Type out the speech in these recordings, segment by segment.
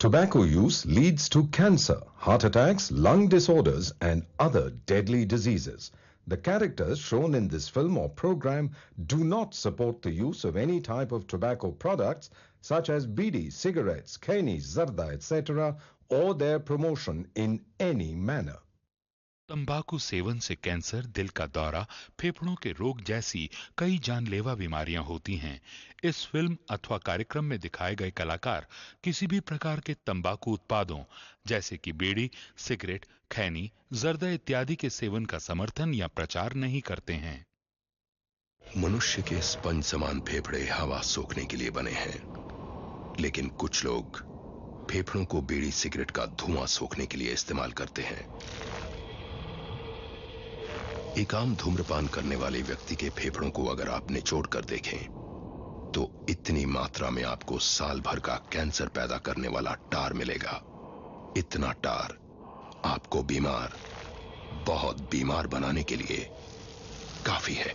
Tobacco use leads to cancer, heart attacks, lung disorders and other deadly diseases. The characters shown in this film or program do not support the use of any type of tobacco products such as bidi, cigarettes, khaini, zarda, etc. or their promotion in any manner. तंबाकू seven से cancer, दिल का दौरा, फेफड़ों के रोग जैसी कई जानलेवा बीमारियां होती हैं। इस फिल्म अथवा कार्यक्रम में दिखाए गए कलाकार किसी भी प्रकार के तंबाकू उत्पादों जैसे कि बीड़ी, सिगरेट, खैनी, जर्दा इत्यादि के सेवन का समर्थन या प्रचार नहीं करते हैं। मनुष्य के स्पंज समान फेफड़े हवा सोखने के लिए बने हैं, लेकिन कुछ लोग फेफड़ों को बीड़ी सिगरेट का धुआं सोखने के लिए इस्तेमाल करते हैं। एक आम धूम्रपान करने वाले व्यक्ति के फेफड़ों को अगर आप निचोड़ कर देखें तो इतनी मात्रा में आपको साल भर का कैंसर पैदा करने वाला टार मिलेगा। इतना टार आपको बीमार, बहुत बीमार बनाने के लिए काफी है।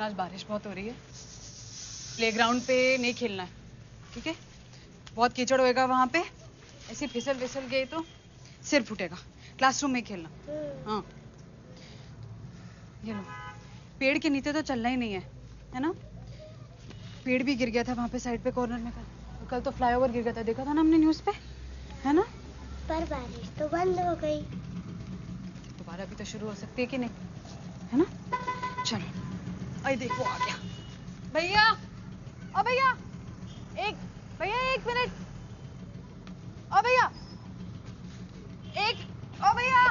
आज बारिश बहुत हो रही है, प्लेग्राउंड पे नहीं खेलना है, ठीक है? बहुत कीचड़ होएगा वहां पे, ऐसे फिसल गए तो सिर फूटेगा। क्लासरूम में खेलना। हाँ ये लो, पेड़ के नीचे तो चलना ही नहीं है ना? पेड़ भी गिर गया था वहां पे साइड पे कॉर्नर में कल तो फ्लाईओवर गिर गया था, देखा था ना हमने न्यूज पे, है ना? पर बारिश तो बंद हो गई। दोबारा भी तो शुरू हो सकती है कि नहीं, है ना? चलो, आई देखो आ गया भैया। ओ भैया, एक मिनट। ओ भैया, ओ भैया।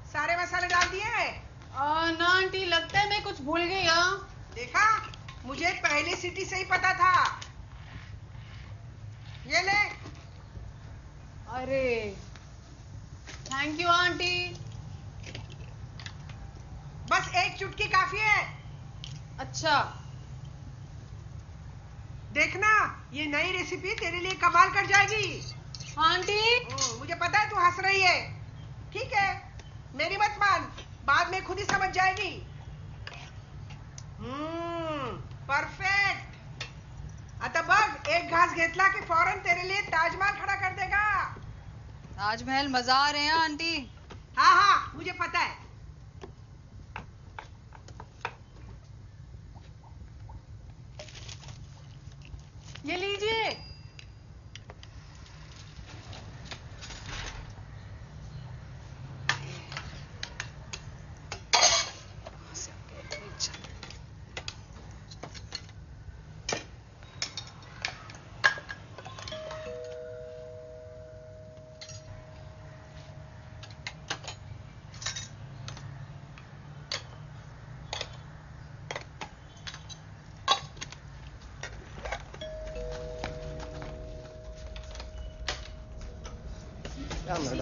सारे मसाले डाल दिए? ना आंटी, लगता है मैं कुछ भूल गई। देखा, मुझे पहली सीटी से ही पता था। ये ले। अरे थैंक यू आंटी। बस एक चुटकी काफी है। अच्छा, देखना, ये नई रेसिपी तेरे लिए कमाल कर जाएगी। आंटी। मुझे पता है तू हंस रही है। ठीक है, मेरी मत मान, बाद में खुद ही समझ जाएगी। परफेक्ट। आता बघ, एक घास घेतला की फौरन तेरे लिए ताजमहल खड़ा कर देगा। ताजमहल मजा आ रहे हैं आंटी। हाँ, मुझे पता है। ये लीजिए।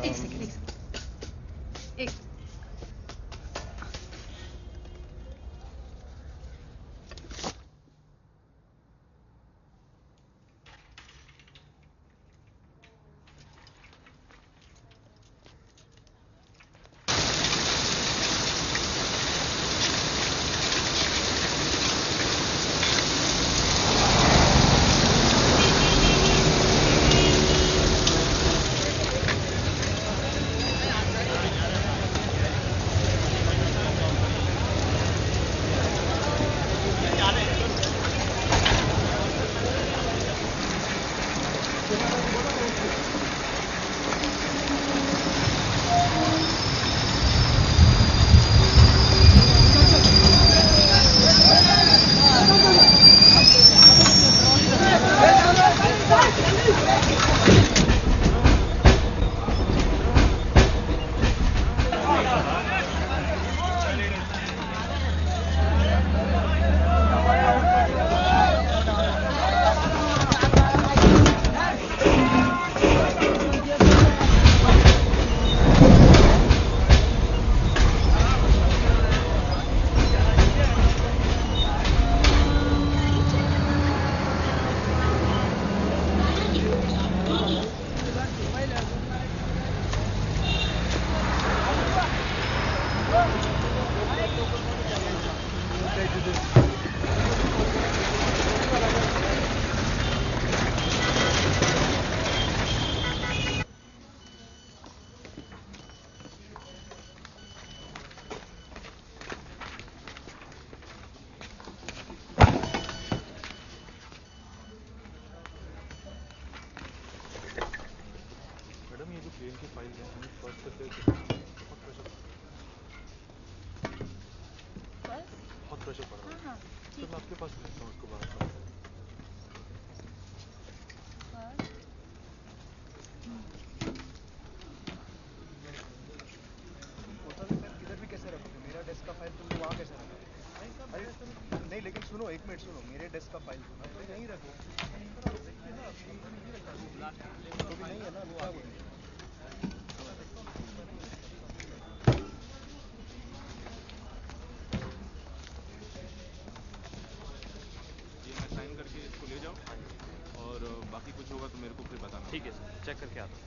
एक सेकंड। नहीं लेकिन सुनो, एक मिनट सुनो, मेरे डेस्क का फाइल यहीं रखो। तो भी नहीं है ना, क्या बोले? ये मैं साइन करके चेक करके आता हूँ।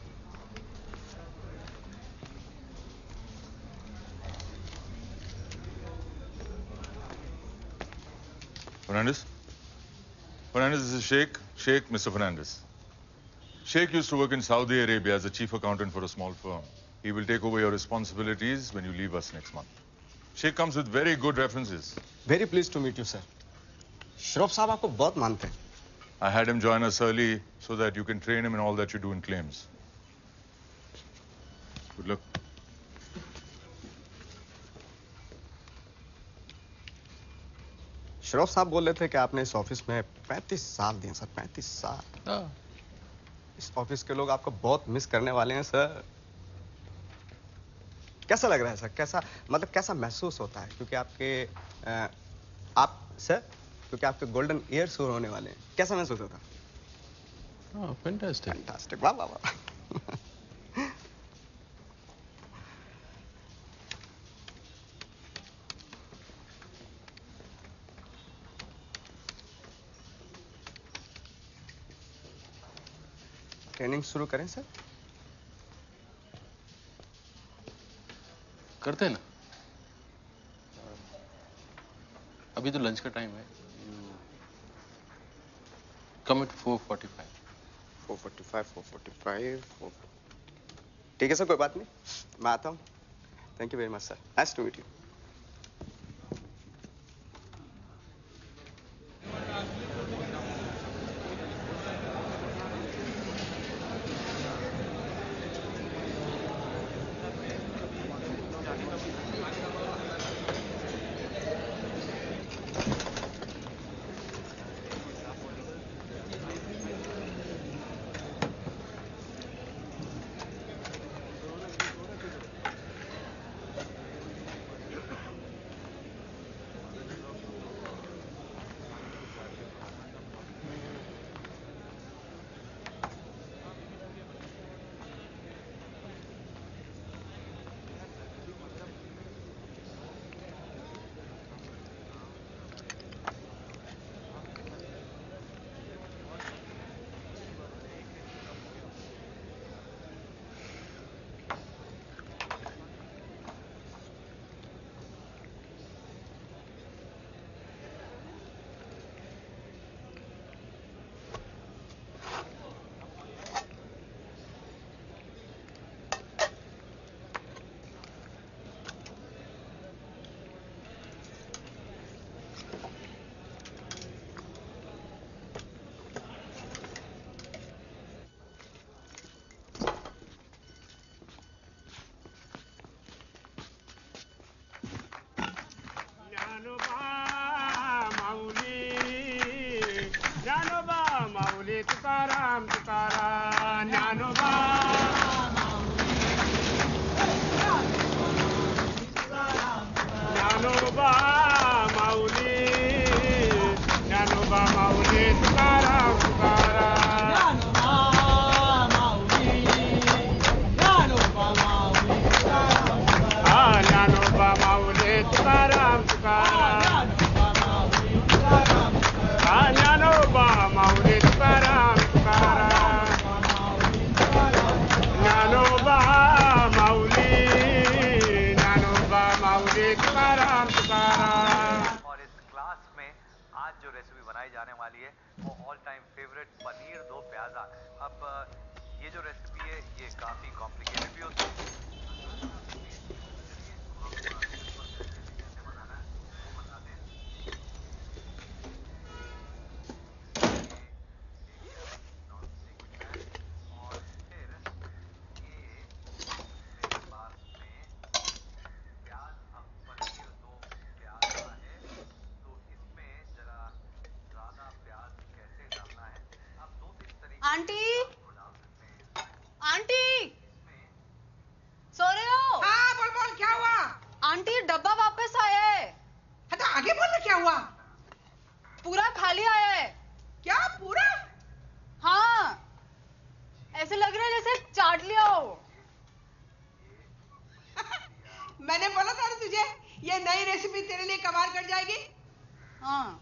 Fernandez? Fernandez, this is Sheikh. Sheikh, Mr. Fernandez. Sheikh used to work in Saudi Arabia as a chief accountant for a small firm. He will take over your responsibilities when you leave us next month. Sheikh comes with very good references. Very pleased to meet you, sir. Shroff साहब आपको बहुत मानते हैं. I had him join us early so that you can train him in all that you do in claims. Good luck. Shroff साहब बोल रहे थे कि आपने इस ऑफिस में 35 साल दिए सर. 35 साल. इस ऑफिस के लोग आपको बहुत मिस करने वाले हैं सर. कैसा लग रहा है सर? कैसा मतलब कैसा महसूस होता है? क्योंकि आपके गोल्डन ईयर शुरू होने वाले हैं. कैसा महसूस होता है? फैंटास्टिक. फैंटास्टिक. वाह वाह वाह. ट्रेनिंग शुरू करें सर? करते हैं ना. अभी तो लंच का टाइम है. कम एट 4:45. 4:45. ठीक है सर, कोई बात नहीं. मैं आता हूँ. Thank you very much sir. Nice to meet you. Aunty, aunty, सो रहे हो? हाँ बोल बोल, क्या हुआ? आंटी डब्बा वापस आया है. हाँ तो आगे बोल ना, क्या हुआ? पूरा खाली आया है. क्या पूरा? हाँ, ऐसे लग रहा है जैसे चाट लिया हो. मैंने बोला था ना तुझे, ये नई रेसिपी तेरे लिए कमाल कर जाएगी. हाँ.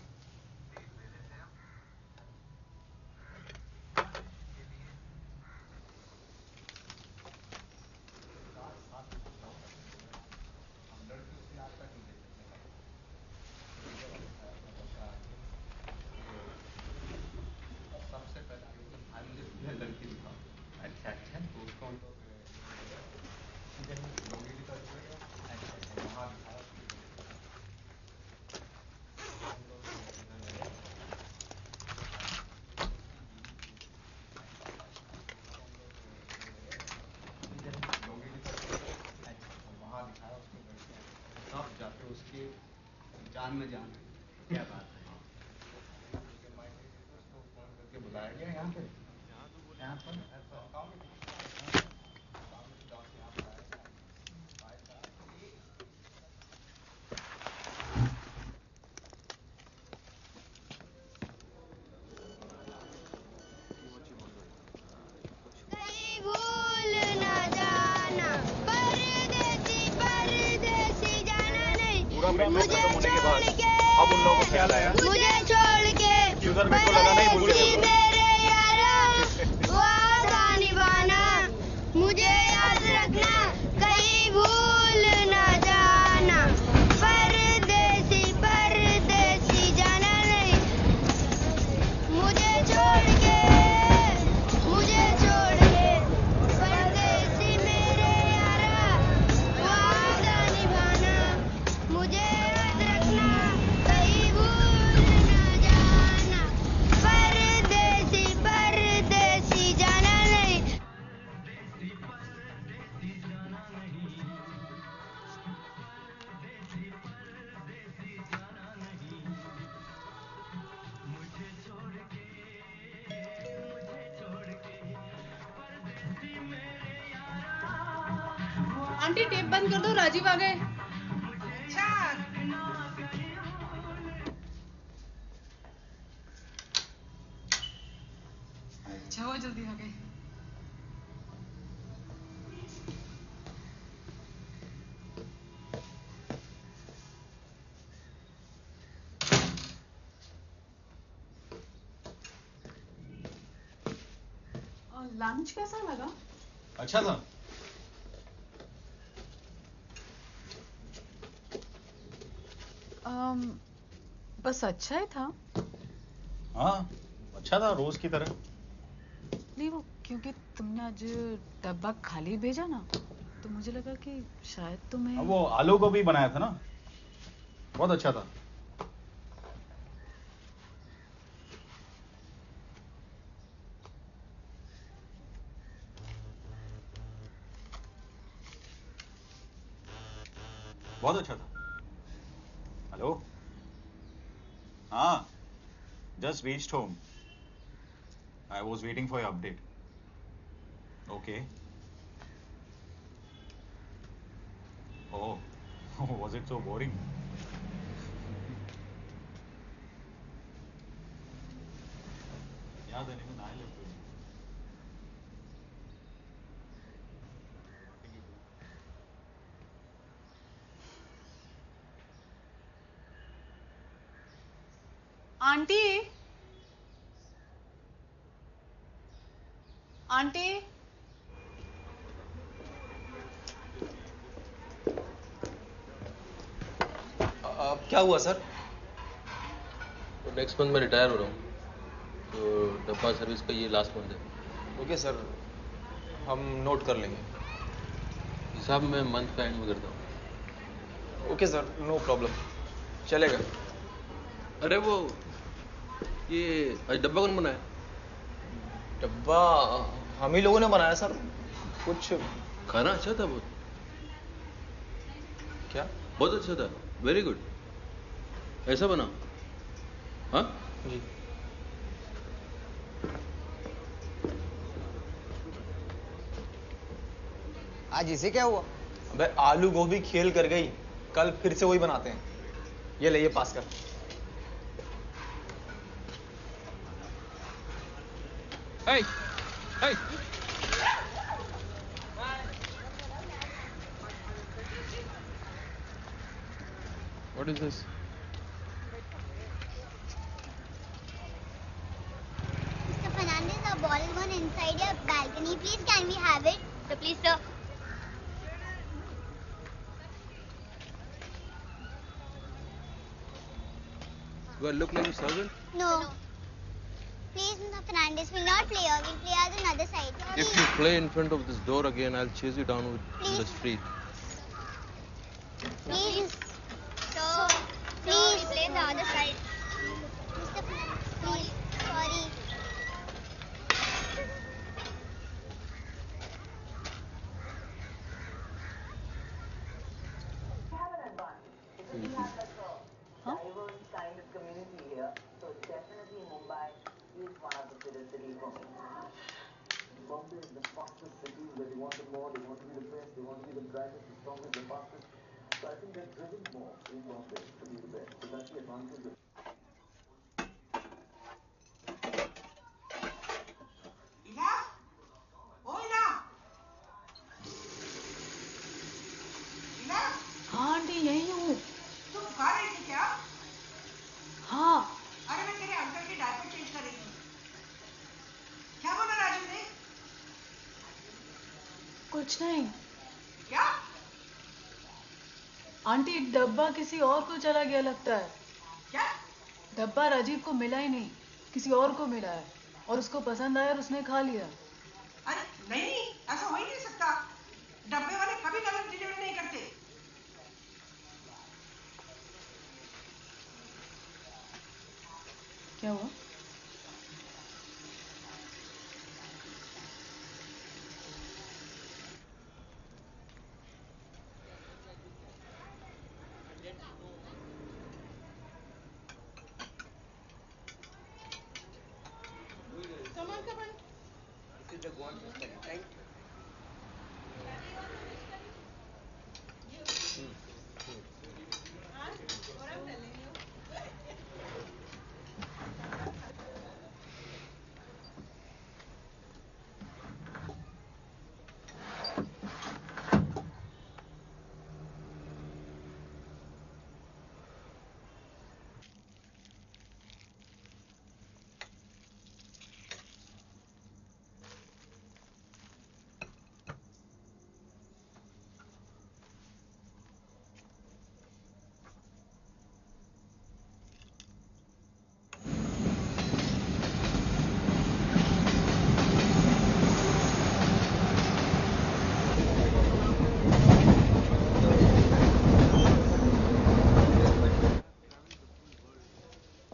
जान में जान क्या बात है बुलाया गया यहाँ पे मुझे होने के बाद अब उन लोगों को ख्याल आया मुझे छोड़ के शुगर मेरे को लगा नहीं भूल गए मेरे यारा वादा निभाना मुझे याद रखना कहीं भूल ना जाना परदेसी परदेसी जाना नहीं मुझे छोड़ के परदेसी मेरे यारा वादा निभाना मुझे याद रखना कहीं भूल ना जाना परदेसी परदेसी जाना नहीं आंटी टेप बंद कर दो, राजीव आ गए। अच्छा अच्छा हुआ जल्दी आ गए। लंच कैसा लगा? अच्छा था। बस अच्छा ही था। हाँ अच्छा था रोज की तरह। नहीं वो क्योंकि तुमने आज डब्बा खाली भेजा ना तो मुझे लगा कि शायद तुम्हें वो आलू गोभी बनाया था ना बहुत अच्छा था। बहुत अच्छा था। हेलो हाँ just reached home I was waiting for your update okay oh was it so boring याद है नहीं ना लगता आंटी आंटी क्या हुआ सर? तो नेक्स्ट मंथ में रिटायर हो रहा हूँ तो डब्बा सर्विस का ये लास्ट मंथ है। ओके सर हम नोट कर लेंगे। हिसाब मैं मंथ का एंड में करता हूँ। ओके सर नो प्रॉब्लम चलेगा। अरे वो ये आज डब्बा कौन बनाया? डब्बा हम ही लोगों ने बनाया सर। कुछ खाना अच्छा था बहुत। क्या? बहुत अच्छा था वेरी गुड। ऐसा बना? हाँ जी आज इसे क्या हुआ? अबे आलू गोभी खेल कर गई कल फिर से वही बनाते हैं। ये ले ये पास कर। Hey! Hey! What is this? Mr. Fernandez, our ball is gone inside your balcony. Please, can we have it? So please, sir. Do I look like a servant? No. Please, Mr. Fernandez, we'll not play here. We'll play on the other side. If you play in front of this door again, I'll chase you down in the street. Please. So, please play on the other side. Mr. Fernandez, please. Sorry. Huh? Kind of community here, so definitely Mumbai is one of the fittest cities for me. Bombay is the fastest city where they want the more, they want to be the best, they want to be the brightest, the strongest, the fastest. So I think they're driven more in Bombay to be the best. So that's the advantage of Ina? Oh, Ina! Ina? हाँ aunty यही हूँ। तू बुखा रही थी क्या? हाँ। अरे मैं तेरे अंकल की डायपर चेंज कर रही थी। क्या बोला राजू ने? कुछ नहीं। क्या? आंटी डब्बा किसी और को चला गया लगता है। क्या? डब्बा राजीव को मिला ही नहीं, किसी और को मिला है और उसको पसंद आया और उसने खा लिया। अरे नहीं, ऐसा हो ही नहीं सकता। डब्बे वाले कभी गलत डिलीवरी नहीं करते। क्या हुआ? Come on. This is the one to study, right? What I'm telling you.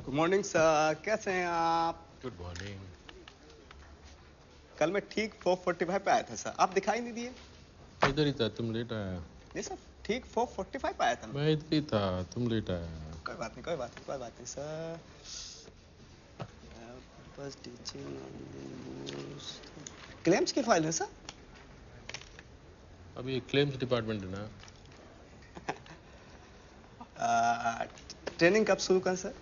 Good morning sir, कैसे हैं आप? Good morning. कल मैं ठीक 4:45 पे आया था सर, आप दिखाई नहीं दिए। इधर ही था, तुम लेट आया। नहीं सर, ठीक 4:45 पे आया था मैं इधर ही था, तुम लेट आया। कोई बात नहीं सर। बस टीचिंग क्लेम्स की फाइल है सर। अभी क्लेम्स डिपार्टमेंट है ना। ट्रेनिंग कब शुरू करें सर?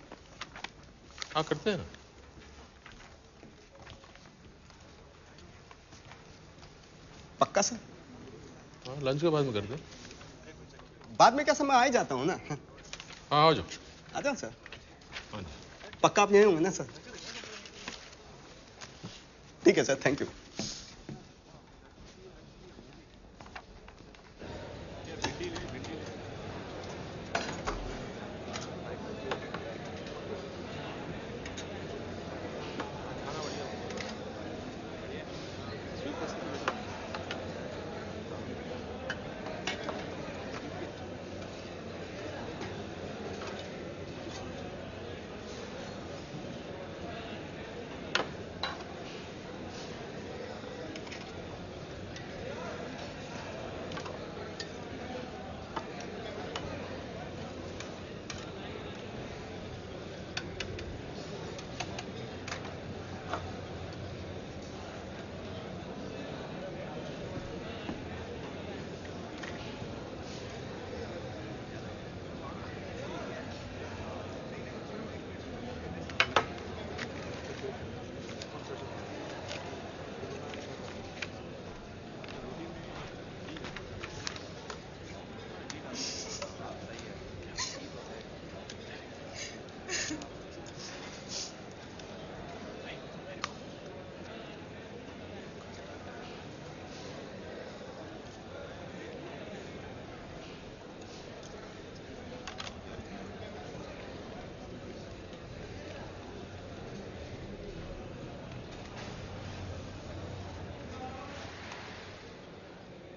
हाँ करते हैं ना। पक्का सर? हाँ लंच के बाद में करते हैं। बाद में क्या समय आ ही जाता हूँ ना। हाँ आ जाओ। आ जाओ सर। हाँ जी। पक्का आप यहीं होंगे ना सर? ठीक है सर, थैंक यू।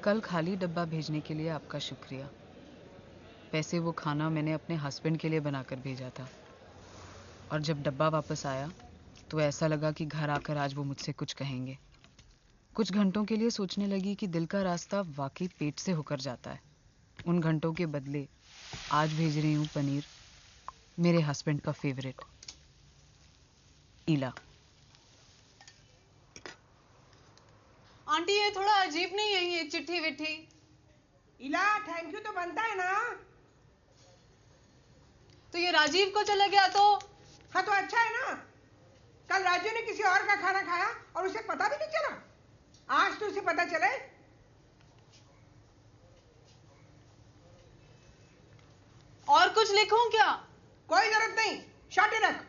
कल खाली डब्बा भेजने के लिए आपका शुक्रिया। वैसे वो खाना मैंने अपने हस्बैंड के लिए बनाकर भेजा था, और जब डब्बा वापस आया तो ऐसा लगा कि घर आकर आज वो मुझसे कुछ कहेंगे। कुछ घंटों के लिए सोचने लगी कि दिल का रास्ता वाकई पेट से होकर जाता है। उन घंटों के बदले आज भेज रही हूँ पनीर, मेरे हस्बैंड का फेवरेट। ईला। आंटी ये थोड़ा अजीब नहीं है ये चिट्ठी विट्ठी? इला थैंक यू तो बनता है ना। तो ये राजीव को चला गया तो? हाँ तो अच्छा है ना। कल राजीव ने किसी और का खाना खाया और उसे पता भी नहीं चला। आज तो उसे पता चले। और कुछ लिखूं क्या? कोई जरूरत नहीं, शॉर्ट ही रख।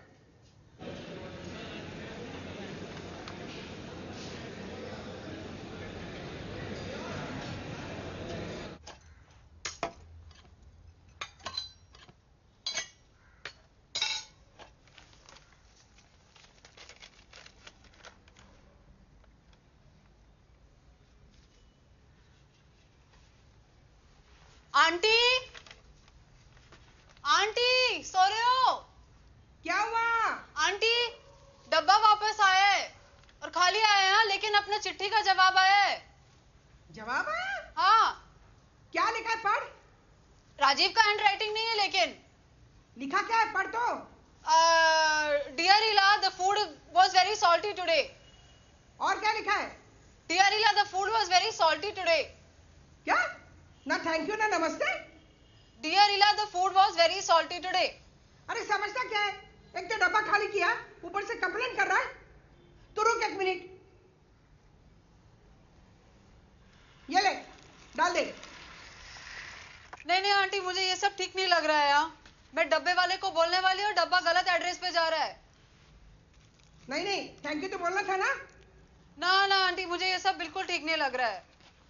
आंटी, आंटी सो रहे हो? क्या हुआ? आंटी डब्बा वापस आया है और खाली आया है, लेकिन अपना चिट्ठी का जवाब आया है। जवाब आया? हाँ। क्या लिखा है पढ़? राजीव का हैंड राइटिंग नहीं है, लेकिन लिखा क्या है पढ़ तो। डियर इला, the food was very salty today. और क्या लिखा है? डियर इला, the food was very salty today. क्या? ना थैंक यू ना नमस्ते। डियर इला, the food was very salty today. अरे समझता क्या है? एक तो डब्बा खाली किया, ऊपर से कंप्लेन कर रहा है। तो रुक एक मिनट, ये ले डाल दे। नहीं नहीं आंटी, मुझे ये सब ठीक नहीं लग रहा है यार। मैं डब्बे वाले को बोलने वाली हूँ, डब्बा गलत एड्रेस पे जा रहा है। नहीं नहीं थैंक यू तो बोलना था ना। ना ना आंटी, मुझे ये सब बिल्कुल ठीक नहीं लग रहा है।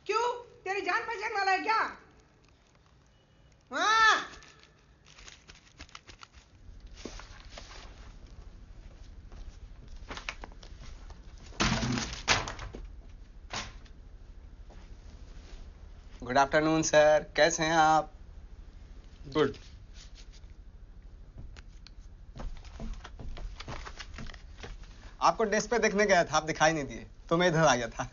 क्यों? तेरी जान पहचान वाला है क्या? हाँ। गुड आफ्टरनून सर, कैसे हैं आप? गुड। आपको डेस्क पे देखने गया था, आप दिखाई नहीं दिए तो मैं इधर आ गया था।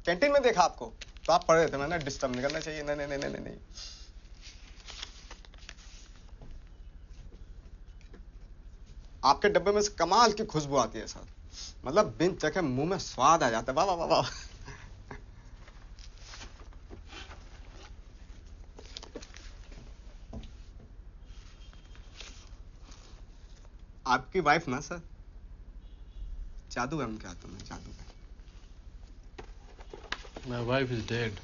कैंटीन में देखा आपको तो आप पढ़ रहे थे, मैंने डिस्टर्ब नहीं करना चाहिए। नहीं नहीं नहीं नहीं नहीं। आपके डब्बे में से कमाल की खुशबू आती है सर, मतलब बिन चखे मुंह में स्वाद आ जाता है। वाह वाह वाह वाह। आपकी वाइफ ना सर, जादू है उनके हाथों में, जादू है। My wife is dead.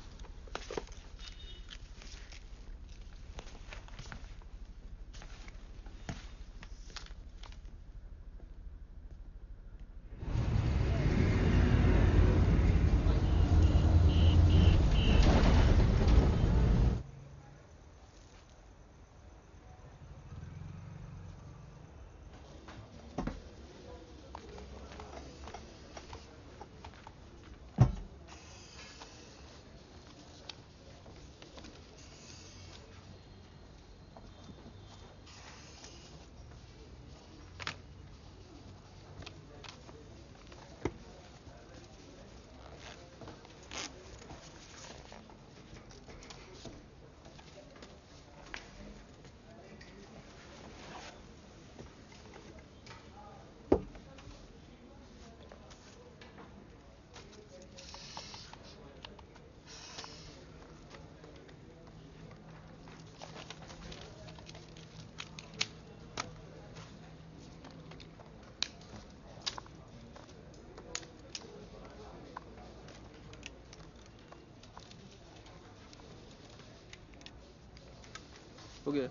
हो गया।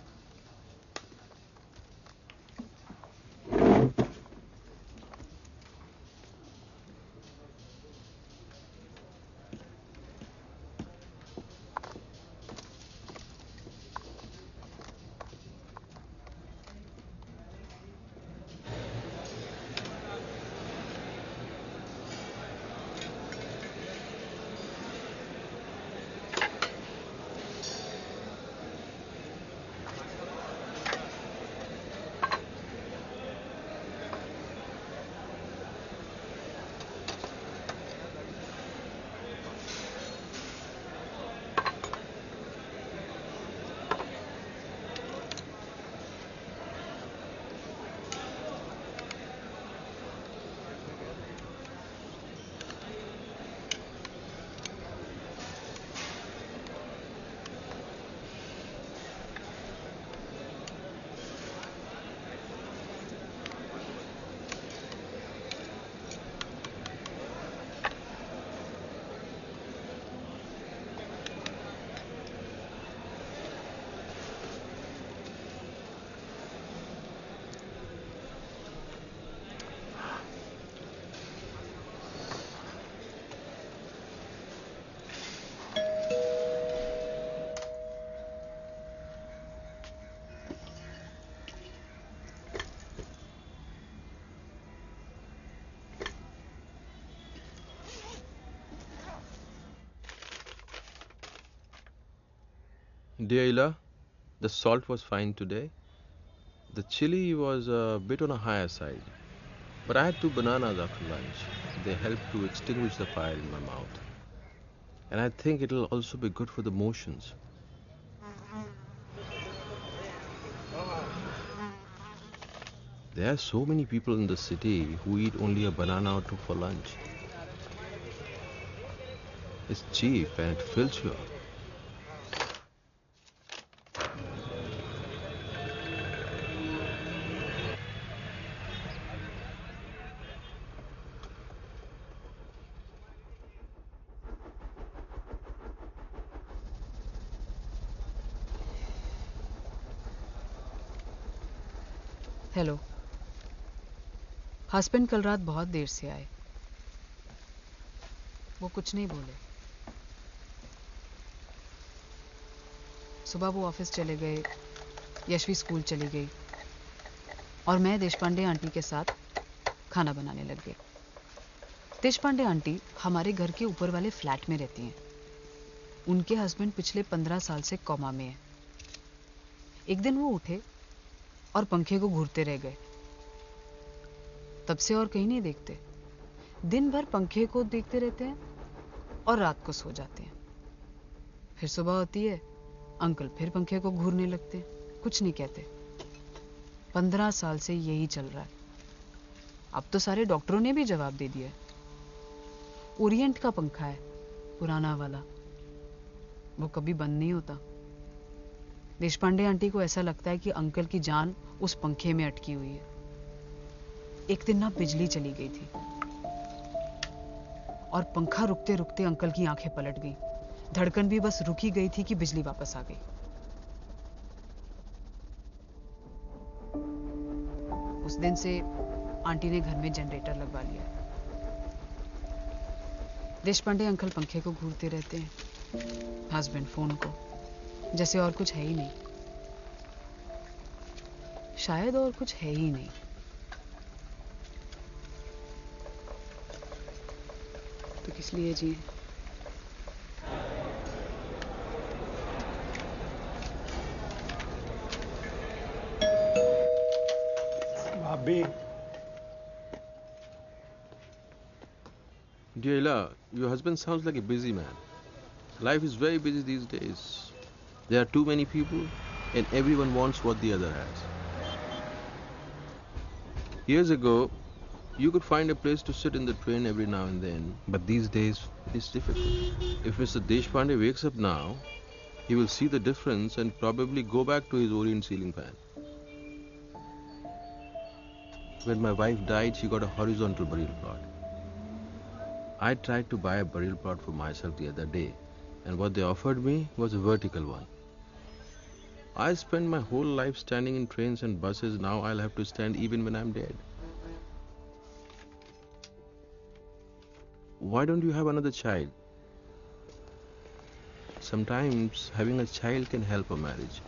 Dear Ila, the salt was fine today. The chili was a bit on a higher side. But I had 2 bananas after lunch. They helped to extinguish the fire in my mouth. And I think it'll also be good for the motions. There are so many people in the city who eat only a banana or 2 for lunch. It's cheap and it fills you up. Hello. Husband कल रात बहुत देर से आए। वो कुछ नहीं बोले। सुबह वो ऑफिस चले गए, यशवी स्कूल चली गई और मैं देशपांडे आंटी के साथ खाना बनाने लग गई। देशपांडे आंटी हमारे घर के ऊपर वाले फ्लैट में रहती हैं। उनके हस्बैंड पिछले 15 साल से कोमा में हैं। एक दिन वो उठे और पंखे को घूरते रह गए। तब से और कहीं नहीं देखते। दिन भर पंखे को देखते रहते हैं और रात को सो जाते हैं। फिर सुबह होती है, अंकल फिर पंखे को घूरने लगते हैं, कुछ नहीं कहते। 15 साल से यही चल रहा है। अब तो सारे डॉक्टरों ने भी जवाब दे दिया। ओरिएंट का पंखा है, पुराना वाला, वो कभी बंद नहीं होता। देशपांडे आंटी को ऐसा लगता है कि अंकल की जान उस पंखे में अटकी हुई है। एक दिन ना बिजली चली गई थी और पंखा रुकते रुकते अंकल की आंखें पलट गई। धड़कन भी बस रुकी गई थी कि बिजली वापस आ गई। उस दिन से आंटी ने घर में जनरेटर लगवा लिया। देशपांडे अंकल पंखे को घूरते रहते हैं, हस्बैंड फोन को, जैसे और कुछ है ही नहीं। शायद और कुछ है ही नहीं। तो किस लिए जी? भाभी। Dear Ila, your husband sounds like a busy man. Life is very busy these days. There are too many people and everyone wants what the other has. Years ago, you could find a place to sit in the train every now and then, but these days it's difficult. If Mr. Deshpande wakes up now, he will see the difference and probably go back to his Orient ceiling fan. When my wife died, she got a horizontal burial plot. I tried to buy a burial plot for myself the other day, and what they offered me was a vertical one. I spent my whole life standing in trains and buses. Now I'll have to stand even when I'm dead. Why don't you have another child? Sometimes having a child can help a marriage.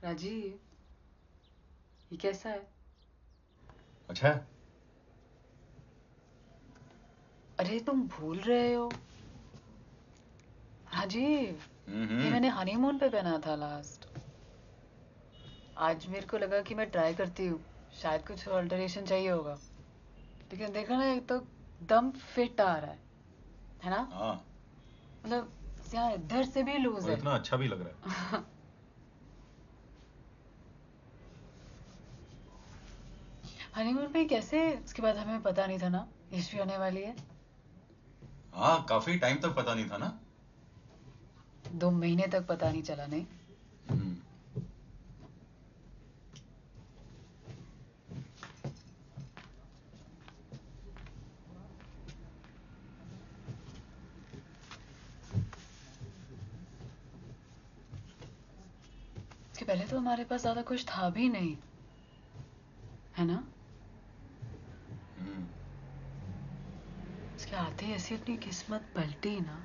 Rajiv, ये कैसा है? अच्छा है। अरे तुम भूल रहे हो राजीव, ये मैंने हनीमून पे पहना था लास्ट। आज मेरे को लगा कि मैं ट्राई करती हूँ, शायद कुछ अल्टरेशन चाहिए होगा, लेकिन देखा ना, एक तो दम फिट आ रहा है ना? हाँ। मतलब यहाँ इधर से भी लूज है। इतना अच्छा भी लग रहा है। हनीमून पे कैसे? उसके बाद हमें पता नहीं था ना यशवी आने वाली है। हाँ, काफी टाइम तक पता नहीं था ना। 2 महीने तक पता नहीं चला। नहीं इसके पहले तो हमारे पास ज्यादा कुछ था भी नहीं, है ना? उसके आते ऐसी अपनी किस्मत पलटी ना।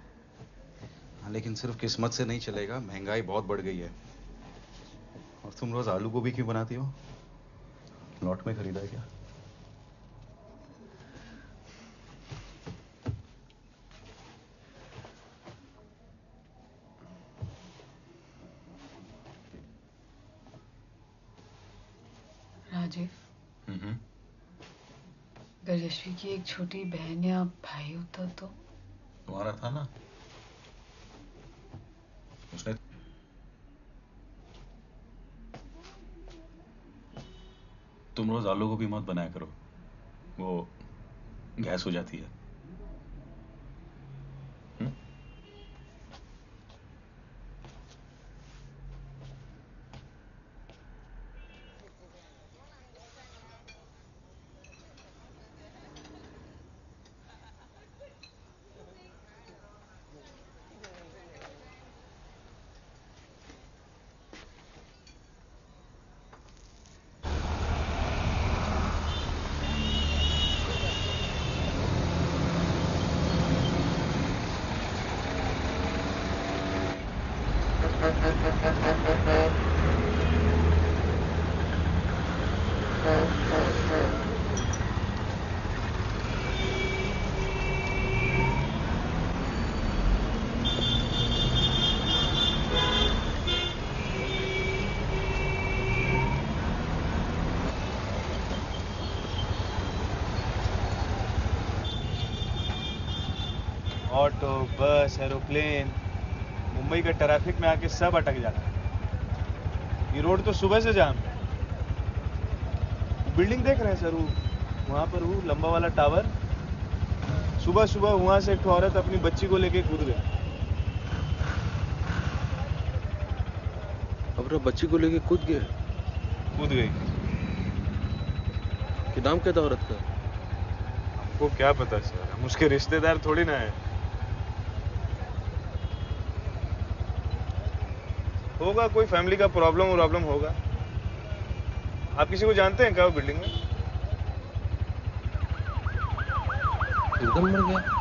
हाँ, लेकिन सिर्फ किस्मत से नहीं चलेगा, महंगाई बहुत बढ़ गई है। और तुम रोज आलू गोभी क्यों बनाती हो? लॉट में खरीदा है क्या? राजीव, अगर यशवी की एक छोटी बहन या भाई होता तो? तुम्हारा था ना, उसने। तुम रोज आलू गोभी मत बनाया करो, वो गैस हो जाती है। ऑटो, बस, एरोप्लेन, मुंबई के ट्रैफिक में आके सब अटक जाता है। ये रोड तो सुबह से जाम है। बिल्डिंग देख रहे हैं सर, वहां पर वो लंबा वाला टावर। सुबह सुबह वहां से एक औरत अपनी बच्ची को लेके कूद गई। अपना बच्ची को लेके कूद गए? कूद गई। कि नाम क्या था औरत का? हमको क्या पता सर, हम उसके रिश्तेदार थोड़ी ना है। होगा कोई फैमिली का प्रॉब्लम होगा। आप किसी को जानते हैं क्या वो बिल्डिंग में? एकदम मर गया।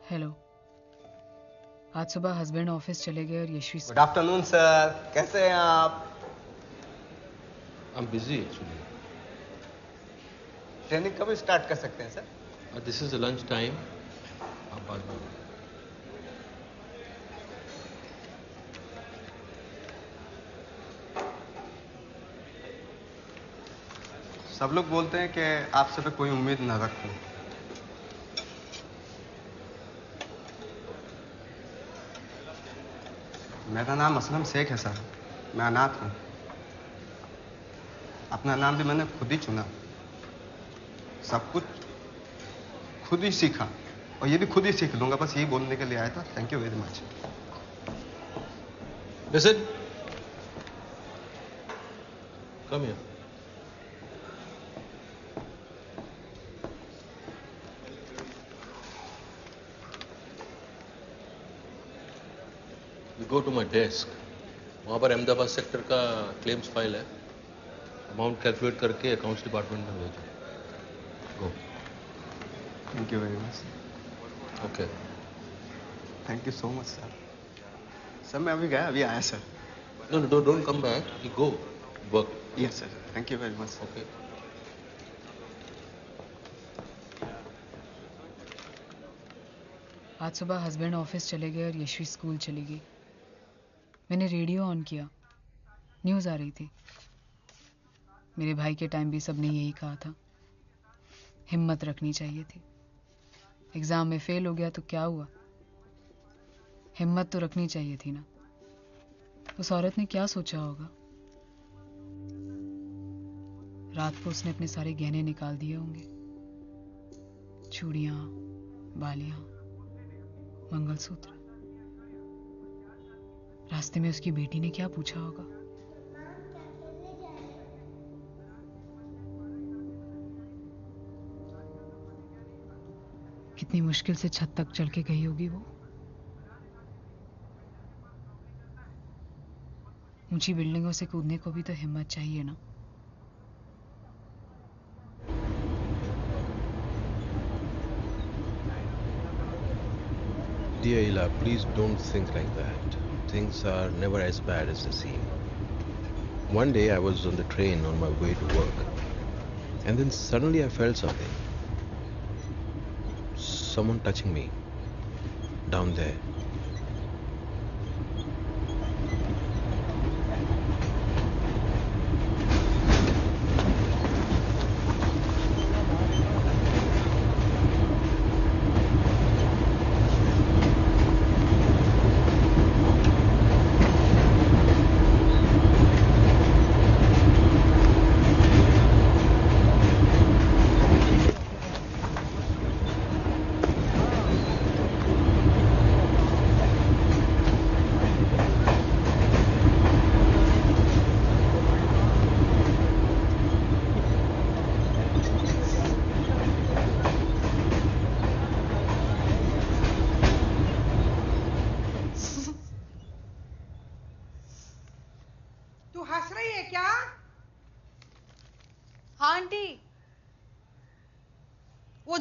हेलो, आज सुबह हस्बैंड ऑफिस चले गए और यशवी। गुड आफ्टरनून सर, कैसे हैं आप? I am busy actually. Training कब स्टार्ट कर सकते हैं sir? This is lunch time. आप बाद में। सब लोग बोलते हैं कि आपसे पे कोई उम्मीद न रखूं। मेरा नाम असलम शेख है सर, मैं अनाथ हूँ। अपना नाम भी मैंने खुद ही चुना, सब कुछ खुद ही सीखा और ये भी खुद ही सीख लूंगा। बस यही बोलने के लिए आया था। Thank you very much. Listen, come here. go to my desk. वहाँ पर अहमदाबाद सेक्टर का क्लेम्स फाइल है. अमाउंट कैलकुलेट करके अकाउंट्स डिपार्टमेंट में भेजो. Go. Thank you very much. Okay. Thank you so much, sir. Sir मैं अभी गया, अभी आया sir. No, don't come back. You go. Work. Yes, sir. Thank you very much. Okay. आज सुबह हस्बैंड ऑफिस चले गए और यशवी स्कूल चली गई. मैंने रेडियो ऑन किया. न्यूज़ आ रही थी. मेरे भाई के टाइम भी सबने यही कहा था, हिम्मत रखनी चाहिए थी. एग्जाम में फेल हो गया तो क्या हुआ, हिम्मत तो रखनी चाहिए थी ना. उस औरत ने क्या सोचा होगा. रात को उसने अपने सारे गहने निकाल दिए होंगे. चूड़ियां, बालियां, मंगलसूत्र. रास्ते में उसकी बेटी ने क्या पूछा होगा. कितनी मुश्किल से छत तक चल के गई होगी वो. ऊंची बिल्डिंगों से कूदने को भी तो हिम्मत चाहिए ना. Dear Ila, please don't think like that. Things are never as bad as they seem. One day I was on the train on my way to work, and then suddenly I felt something. Someone touching me down there.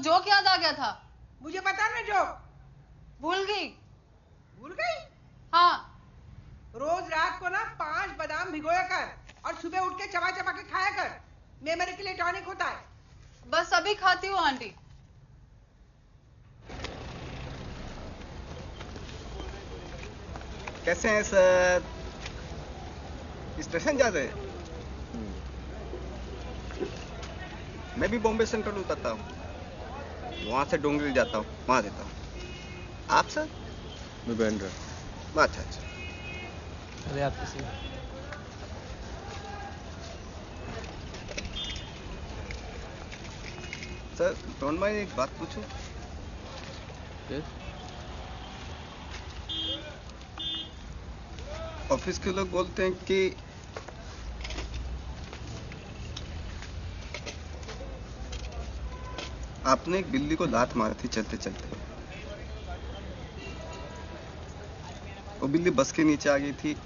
Joke याद आ गया था. मुझे पता ना joke. भूल गई. भूल गई? हाँ. रोज रात को ना 5 बादाम भिगोया कर और सुबह उठ के चबा चबा के खाया कर. मेमोरी के लिए टॉनिक होता है. बस अभी खाती हूँ आंटी. कैसे हैं सर? स्टेशन जा रहे हैं? मैं भी बॉम्बे सेंट्रल उतरता हूँ, वहां से डोंगरी जाता हूँ, वहां देता हूँ. आप सर? मैं बैंड्रा. अच्छा अच्छा. अरे आप किसी सर डोंट माइंड एक बात पूछूं? yes? ऑफिस के लोग बोलते हैं कि आपने एक बिल्ली को लात मारी थी चलते चलते. वो बिल्ली बस के नीचे आ गई थी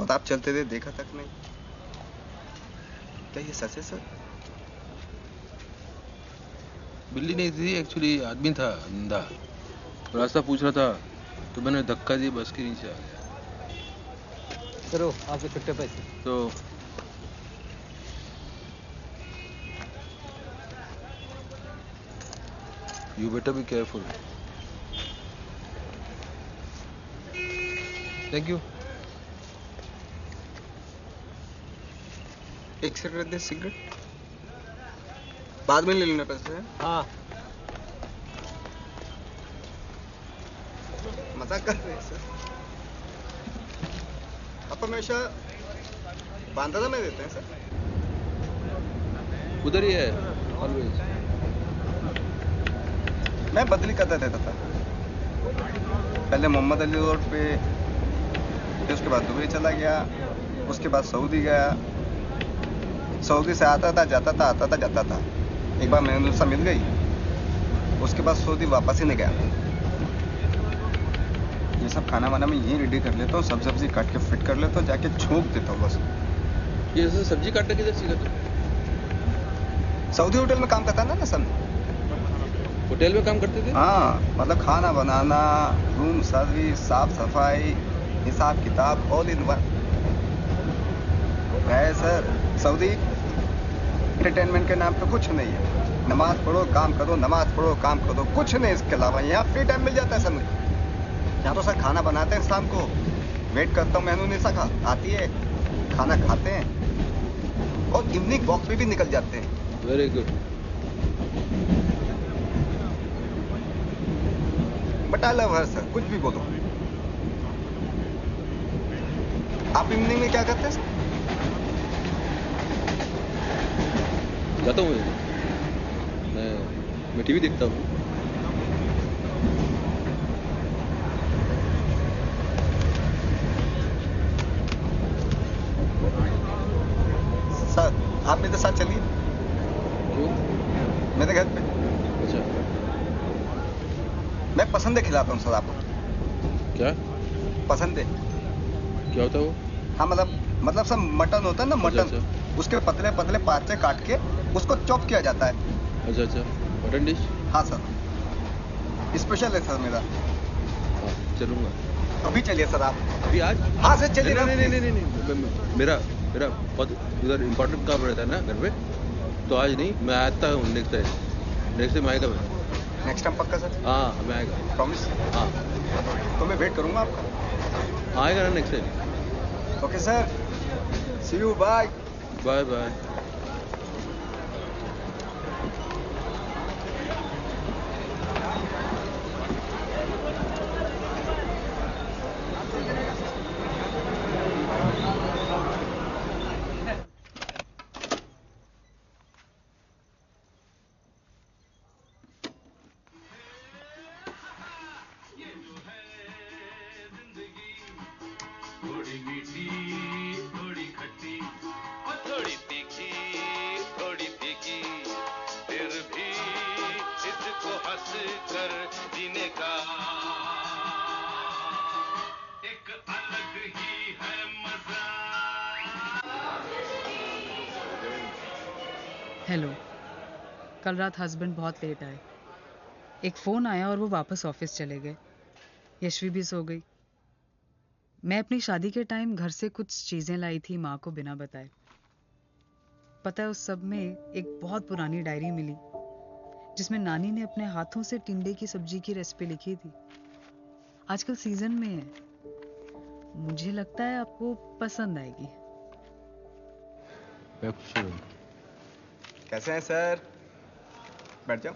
और आप चलते थे, देखा तक नहीं. क्या ये सच है सर? बिल्ली नहीं थी, एक्चुअली आदमी था अंधा. रास्ता पूछ रहा था तो मैंने धक्का दिया, बस के नीचे आ गया. करो आपके छुट्टे पैसे. तो you better be careful. Thank you. एक सिगरेट दे. सिगरेट बाद में ले लेना पैसे. हाँ. मजाक कर रहे हैं सर. आप हमेशा बांधा में देते हैं सर? उधर ही है ऑलवेज. मैं बदली करता देता था. पहले मोहम्मद अली रोड पे, फिर उसके बाद दुबई चला गया, उसके बाद सऊदी गया. सऊदी से आता था जाता था, आता था जाता था. एक बार मेहनत मिल गई, उसके बाद सऊदी वापस ही नहीं गया. ये सब खाना वाना मैं यहीं रेडी कर लेता हूँ, सब सब्जी काट के फिट कर लेता हूँ, जाके छोंक देता हूँ बस। ये ऐसे सब्जी काटने किधर सीखा तुम? सऊदी होटल में काम करता ना सन। होटल में काम करते थे? हाँ, मतलब खाना बनाना, रूम सर्विस, साफ सफाई, हिसाब किताब, ऑल इन वन है सर। सऊदी एंटरटेनमेंट के नाम पे कुछ नहीं है। नमाज पढ़ो काम करो, नमाज पढ़ो काम करो, कुछ नहीं इसके अलावा। यहाँ फ्री टाइम मिल जाता है सर मुझे। यहाँ तो सर खाना बनाते हैं शाम को, वेट करता हूँ मेनू नहीं सका आती है, खाना खाते हैं और इवनिंग वॉक पे भी निकल जाते हैं। Very good. But I love her sir, कुछ भी बोलो। आप इवनिंग में क्या करते हैं सर? जाता हूँ मैं टीवी देखता हूँ। सर आप मेरे साथ चलिए। क्यों? मेरे घर पे। अच्छा। मैं पसंदे खिलाता हूँ सर आपको। क्या? पसंदे। क्या होता है वो? हाँ मतलब सर मटन होता है ना, मटन। अच्छा। उसके पतले पतले पार्चे काट के उसको चॉप किया जाता है। अच्छा अच्छा, मटन डिश? हाँ सर, स्पेशल है सर मेरा। हाँ, चलूंगा। अभी चलिए सर आप। अभी आज? हाँ सर चलिए। नहीं, मेरा बहुत उधर इम्पोर्टेंट काम रहता है ना घर पे, तो आज नहीं, मैं आता हूँ नेक्स्ट टाइम आएगा मैं। नेक्स्ट टाइम पक्का सर? हाँ मैं आएगा। प्रॉमिस? हाँ। तो मैं वेट करूंगा आपका। आएगा ना next time? Okay sir, see you, bye. Bye bye. Hello. कल रात हस्बैंड बहुत लेट आए। एक फ़ोन आया और वो वापस ऑफिस चले गए। यशवी भी सो गई। मैं अपनी शादी के टाइम घर से कुछ चीज़ें लाई थी माँ को बिना बताए। पता है उस सब में एक बहुत पुरानी डायरी मिली जिसमें नानी ने अपने हाथों से टिंडे की सब्जी की रेसिपी लिखी थी। आजकल सीजन में है। मुझे लगता है आपको पसंद आएगी। मैं खुश हूँ। कैसे हैं सर? बैठ जाओ।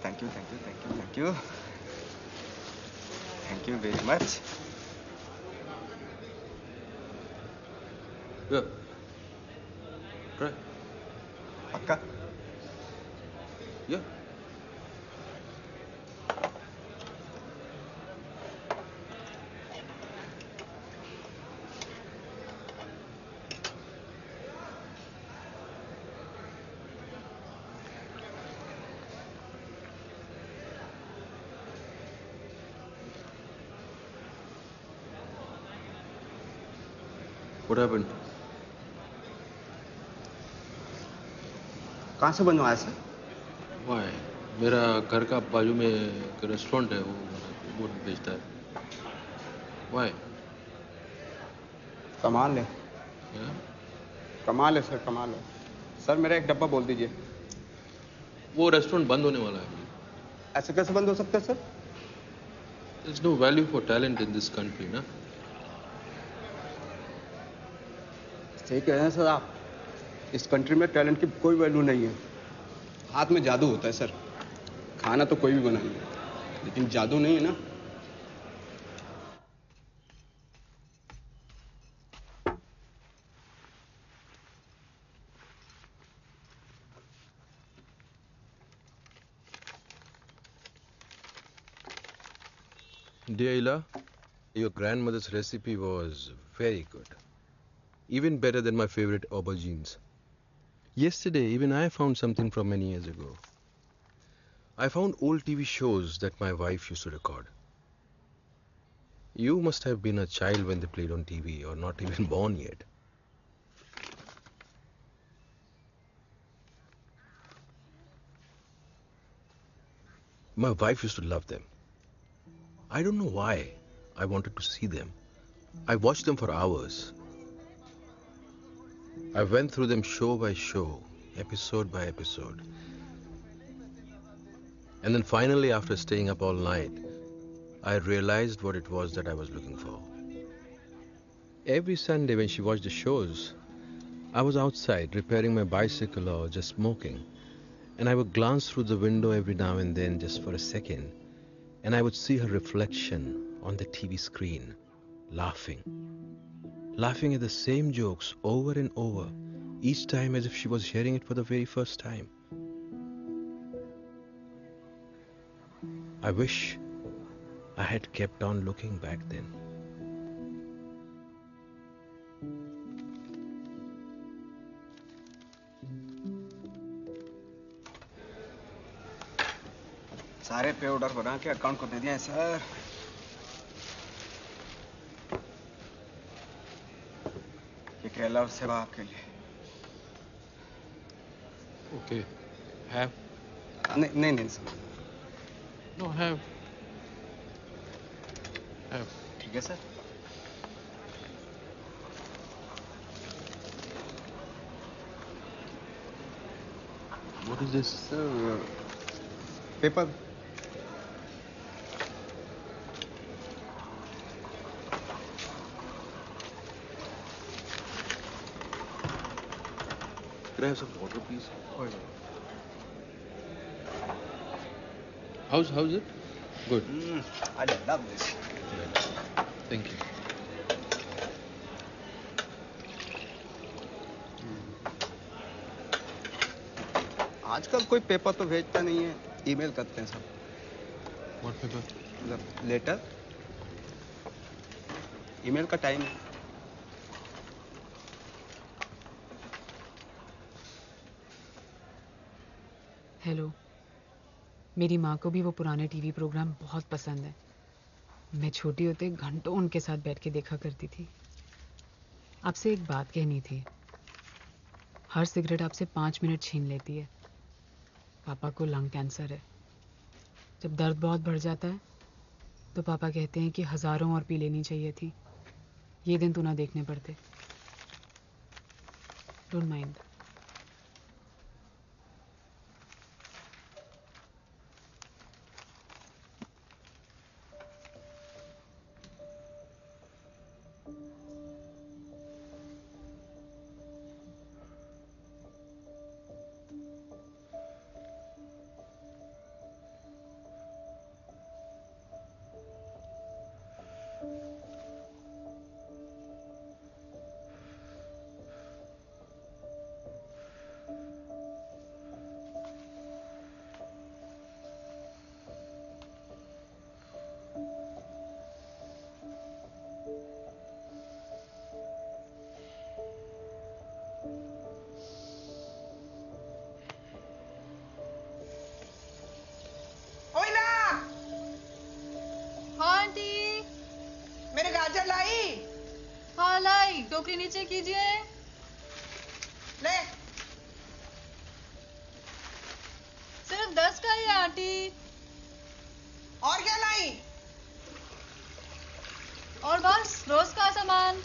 Thank you thank you thank you thank you thank you very much. पक्का? या What happened? कहाँ से बनवाया सर? Why? मेरा घर का बाजू में एक रेस्टोरेंट है, वो बेचता है। Why? कमाल है। Yeah? कमाल है सर, कमाल है। सर मेरा एक डब्बा बोल दीजिए। वो रेस्टोरेंट बंद होने वाला है। ऐसे कैसे बंद हो सकता है sir? There's no value for talent in this country, ना? सही कह रहे हैं सर आप। इस कंट्री में टैलेंट की कोई वैल्यू नहीं है। हाथ में जादू होता है सर। खाना तो कोई भी बना ले, लेकिन जादू नहीं है ना। Dear Ila, your grandmother's recipe was very good. Even better than my favorite aubergines. Yesterday, even I found something from many years ago. I found old TV shows that my wife used to record. You must have been a child when they played on TV, or not even born yet. My wife used to love them. I don't know why I wanted to see them. I watched them for hours. I went through them show by show, episode by episode. And then finally, after staying up all night, I realized what it was that I was looking for. Every Sunday when she watched the shows, I was outside repairing my bicycle or just smoking. And I would glance through the window every now and then just for a second, and I would see her reflection on the TV screen, laughing at the same jokes over and over, each time as if she was hearing it for the very first time. I wish I had kept on looking back then. सारे पे order बना के account को दे दिया है sir. ये केला और सेवा आपके लिए। Okay, have? नहीं सर। No, have. ठीक है sir. What is this? Sir, paper. Could I have some water, please? How's it? Good. I love this. Thank you. आजकल कोई पेपर तो भेजता नहीं है, ईमेल करते हैं सब। What paper? मतलब लेटर। ईमेल का टाइम है। हेलो। मेरी माँ को भी वो पुराने टीवी प्रोग्राम बहुत पसंद है। मैं छोटी होते घंटों उनके साथ बैठ के देखा करती थी। आपसे एक बात कहनी थी। हर सिगरेट आपसे 5 मिनट छीन लेती है। पापा को लंग कैंसर है। जब दर्द बहुत बढ़ जाता है तो पापा कहते हैं कि हजारों और पी लेनी चाहिए थी। ये दिन तो ना देखने पड़ते। Don't mind. मेरे गाजर लाई? हाँ लाई। टोकरी नीचे कीजिए। ले। सिर्फ 10 का ही है आंटी। और क्या लाई? और बस रोज का सामान।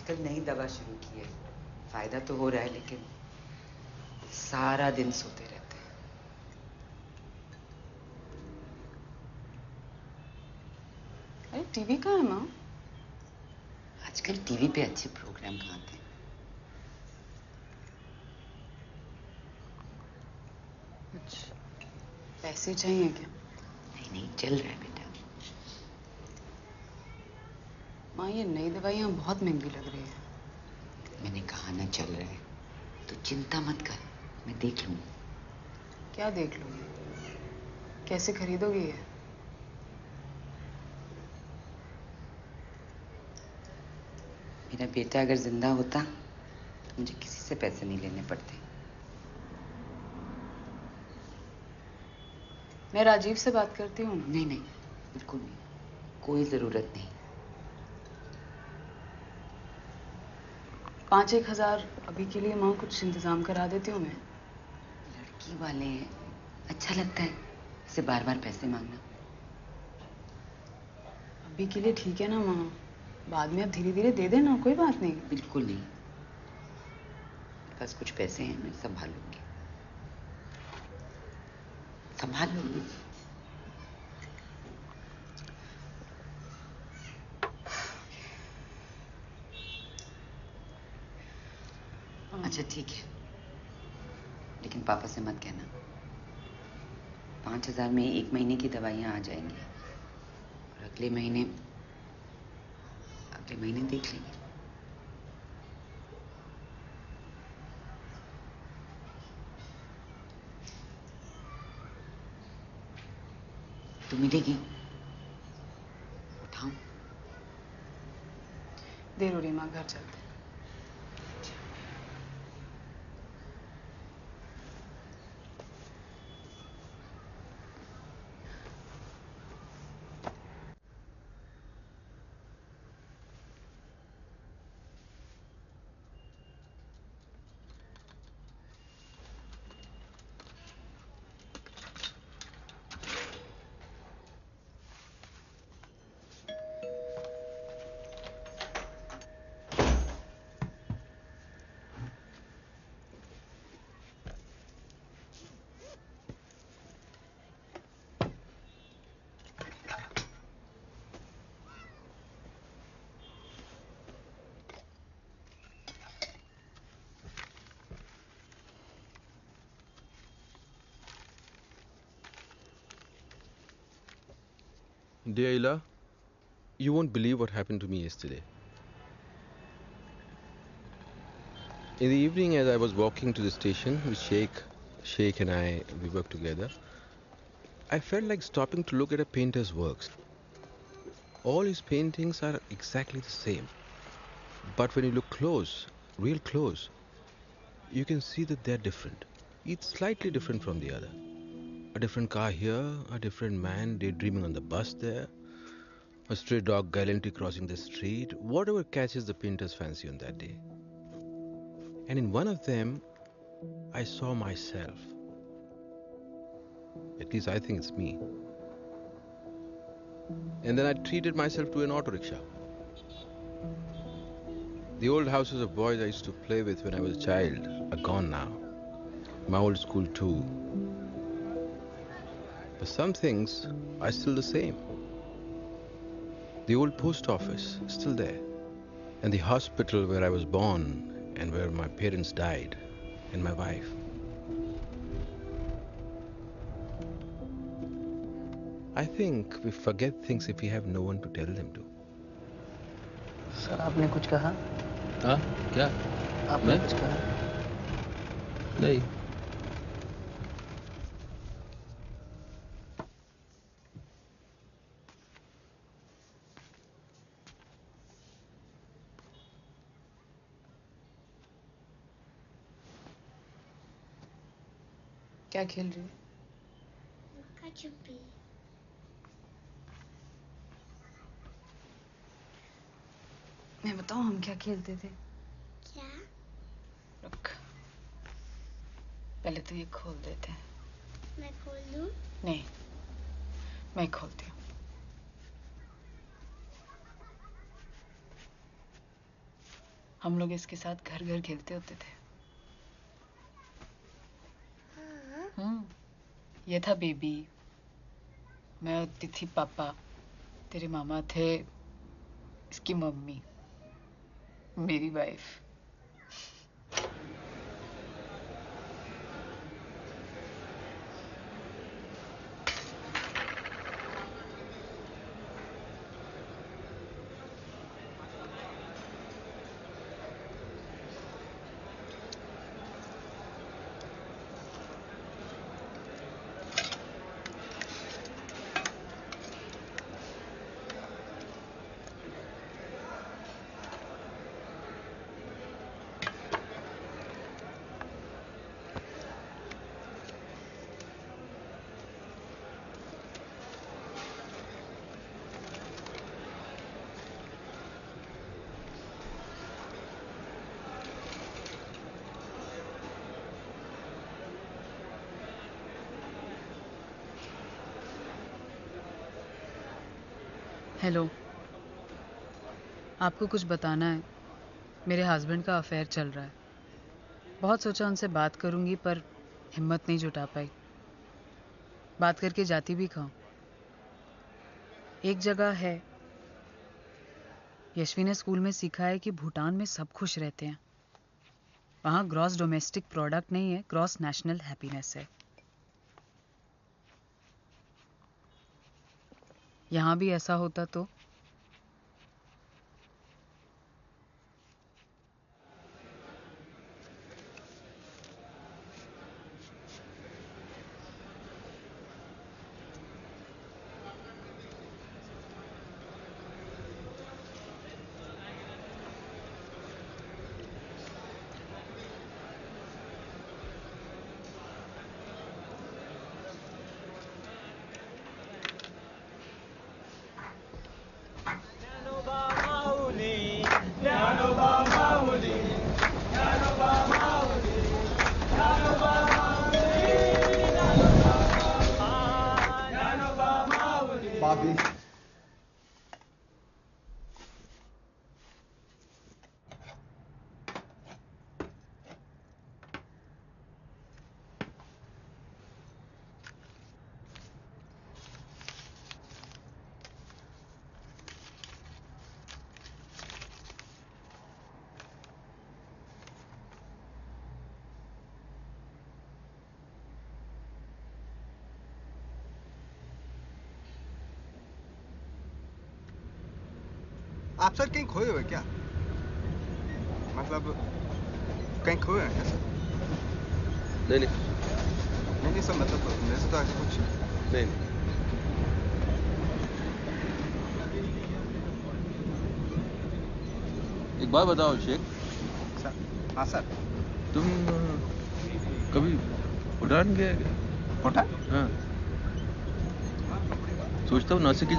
आजकल नई दवा शुरू की है, फायदा तो हो रहा है लेकिन सारा दिन सोते रहते हैं। अरे टीवी कहाँ है माँ? आजकल टीवी पे अच्छे प्रोग्राम कहाँ आते हैं? अच्छा, पैसे चाहिए क्या? नहीं नहीं, चल रहा है बेटा। माँ ये नई दवाइयाँ बहुत महंगी लग रही है। मैंने कहा ना चल रहा है, तो चिंता मत कर, मैं देख लूंगी। क्या देख लोगी? कैसे खरीदोगी ये? मेरा बेटा अगर जिंदा होता तो मुझे किसी से पैसे नहीं लेने पड़ते। मैं राजीव से बात करती हूँ। नहीं नहीं, बिल्कुल नहीं, कोई जरूरत नहीं। 5-1 हजार अभी के लिए माँ कुछ इंतजाम करा देती हूँ मैं। लड़की वाले हैं, अच्छा लगता है इसे बार बार पैसे मांगना। अभी के लिए ठीक है ना माँ, बाद में अब धीरे धीरे दे देना, कोई बात नहीं। बिल्कुल नहीं, मेरे पास कुछ पैसे हैं, मैं संभाल लूंगी, संभाल लूंगी। अच्छा ठीक है, लेकिन पापा से मत कहना। 5,000 में 1 महीने की दवाइयाँ आ जाएंगी और अगले महीने देख लेंगे। तो मिलेगी? उठाऊं? देर हो रही माँ, घर चलते। Dear Ila, you won't believe what happened to me yesterday. In the evening, as I was walking to the station with Sheikh and we worked together, I felt like stopping to look at a painter's works. All his paintings are exactly the same. But when you look close, real close, you can see that they're different. Each slightly different from the other. A different car here, a different man daydreaming on the bus there, a stray dog gallantly crossing the street, whatever catches the painter's fancy on that day. And in one of them, I saw myself. At least I think it's me. And then I treated myself to an auto rickshaw. The old houses of boys I used to play with when I was a child are gone now. My old school too. But some things are still the same. The old post office is still there. And the hospital where I was born and where my parents died, and my wife. I think we forget things if we have no one to tell them to. Sir आपने कुछ कहा? हाँ? क्या? आपने कुछ कहा? नहीं. क्या खेल रही है? लुका छुपी। मैं बताऊं हम क्या खेलते थे? क्या? रुक, पहले तो ये खोल देते हैं। मैं खोल दूं? नहीं, मैं खोलती हूँ। हम लोग इसके साथ घर घर खेलते होते थे। ये था बेबी, मैं होती थी पापा, तेरे मामा थे इसकी मम्मी, मेरी वाइफ। हेलो, आपको कुछ बताना है। मेरे हस्बैंड का अफेयर चल रहा है। बहुत सोचा उनसे बात करूंगी पर हिम्मत नहीं जुटा पाई। बात करके जाती भी कहाँ। एक जगह है, यशवी ने स्कूल में सीखा है कि भूटान में सब खुश रहते हैं। वहाँ ग्रॉस डोमेस्टिक प्रोडक्ट नहीं है, ग्रॉस नेशनल हैप्पीनेस है। यहाँ भी ऐसा होता तो भाभी आप सर कहीं खोए हुए क्या? मतलब कहीं खोए हैं क्या सर? नहीं नहीं सर, मतलब मेरे से तो ऐसा कुछ नहीं। एक बात बताओ शेख। सर हाँ सर। तुम कभी भूटान गए क्या? भूटान? हाँ। सोचता हूँ नासिक की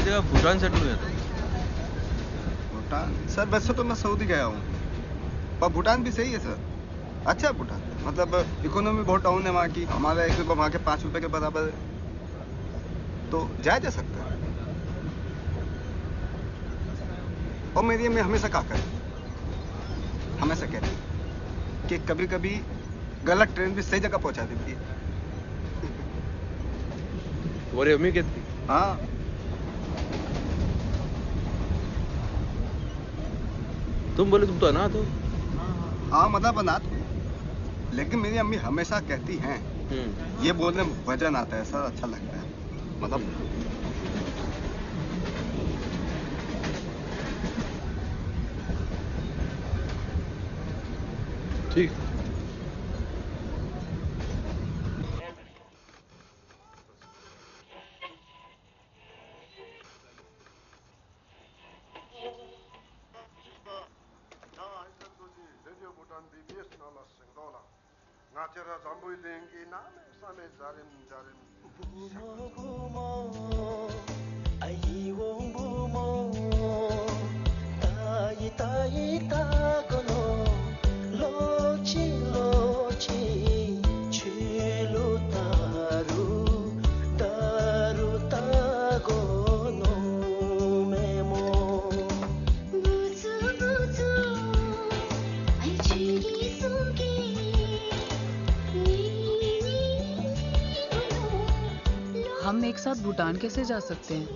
जगह भूटान सेटल हुआ था। भूटान सर, वैसे तो मैं सऊदी गया हूँ, पर भूटान भी सही है सर। अच्छा है भूटान, मतलब इकोनॉमी बहुत डाउन है वहाँ की। हमारा 1 रुपया वहाँ के 5 रुपए के बराबर है, तो जाया जा सकता है। और मेरी अम्मी हमेशा कहा करती, हमेशा कहती कि कभी कभी गलत ट्रेन भी सही जगह पहुँचा देती है। तुम्हारी अम्मी कहती? हाँ। तुम बोले तुम तो अनाथ हो। हाँ मतलब अनाथ हूँ, लेकिन मेरी अम्मी हमेशा कहती हैं ये बोलने में वजन आता है सर, अच्छा लगता है। मतलब ठीक। Buzu एक साथ भूटान कैसे जा सकते हैं?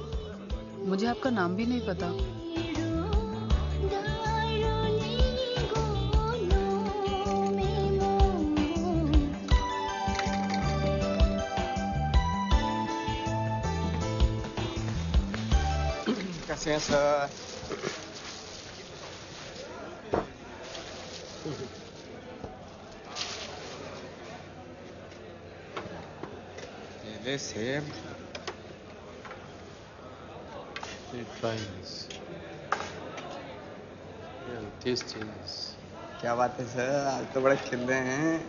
मुझे आपका नाम भी नहीं पता। कैसे हैं सर? केले सेब क्या बात है सर, आज तो बड़े खिल रहे हैं।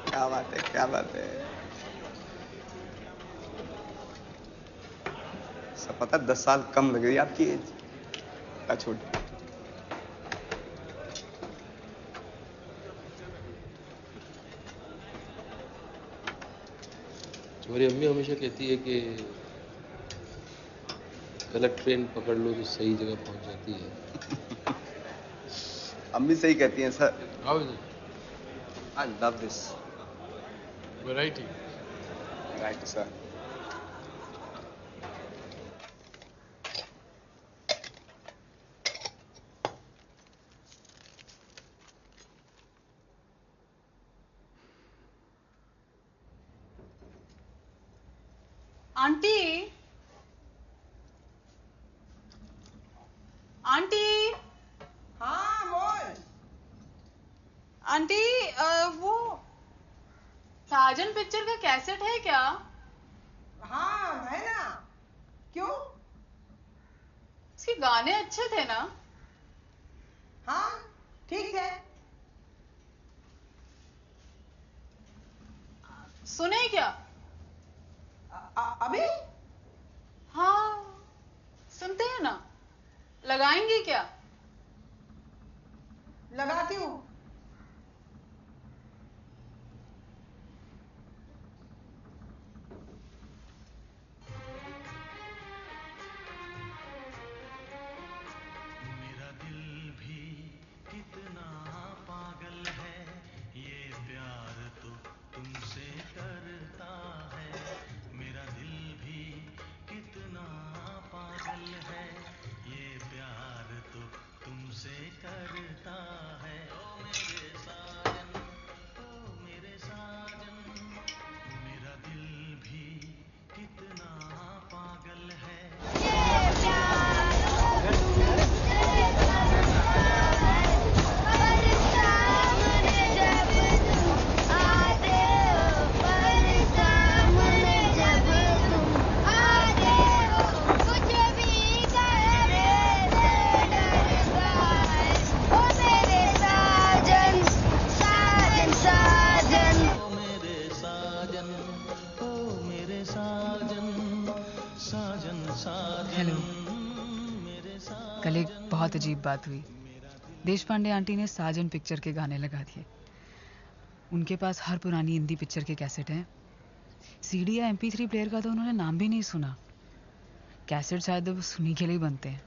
क्या बात है, क्या बात है। सब पता 10 साल कम लग रही है आपकी एज। क्या छोटी। हमारी अम्मी हमेशा कहती है कि गलत ट्रेन पकड़ लो तो सही जगह पहुंच जाती है। अम्मी सही कहती हैं sir. How is it? I love this. Variety. Right, sir. Aunty, aunty. हाँ बोल। आंटी वो साजन पिक्चर का कैसेट है क्या? हाँ है ना। क्यों? इसके गाने अच्छे थे ना? हाँ ठीक है। सुने क्या? अभी? हाँ सुनते हैं ना। लगाएंगे क्या? लगाती हूँ। मेरा दिल भी कितना पागल है, ये प्यार तो तुमसे करता है। मेरा दिल भी कितना पागल है, ये प्यार तो तुमसे करता है। ओ मेरे साजन, ओ मेरे साजन, मेरा दिल भी कितना पागल है। हेलो। कल एक बहुत अजीब बात हुई। देशपांडे आंटी ने साजन पिक्चर के गाने लगा दिए। उनके पास हर पुरानी हिंदी पिक्चर के कैसेट हैं। सीडी या MP3 प्लेयर का तो उन्होंने नाम भी नहीं सुना। कैसेट शायद वो सुनी के लिए बनते हैं।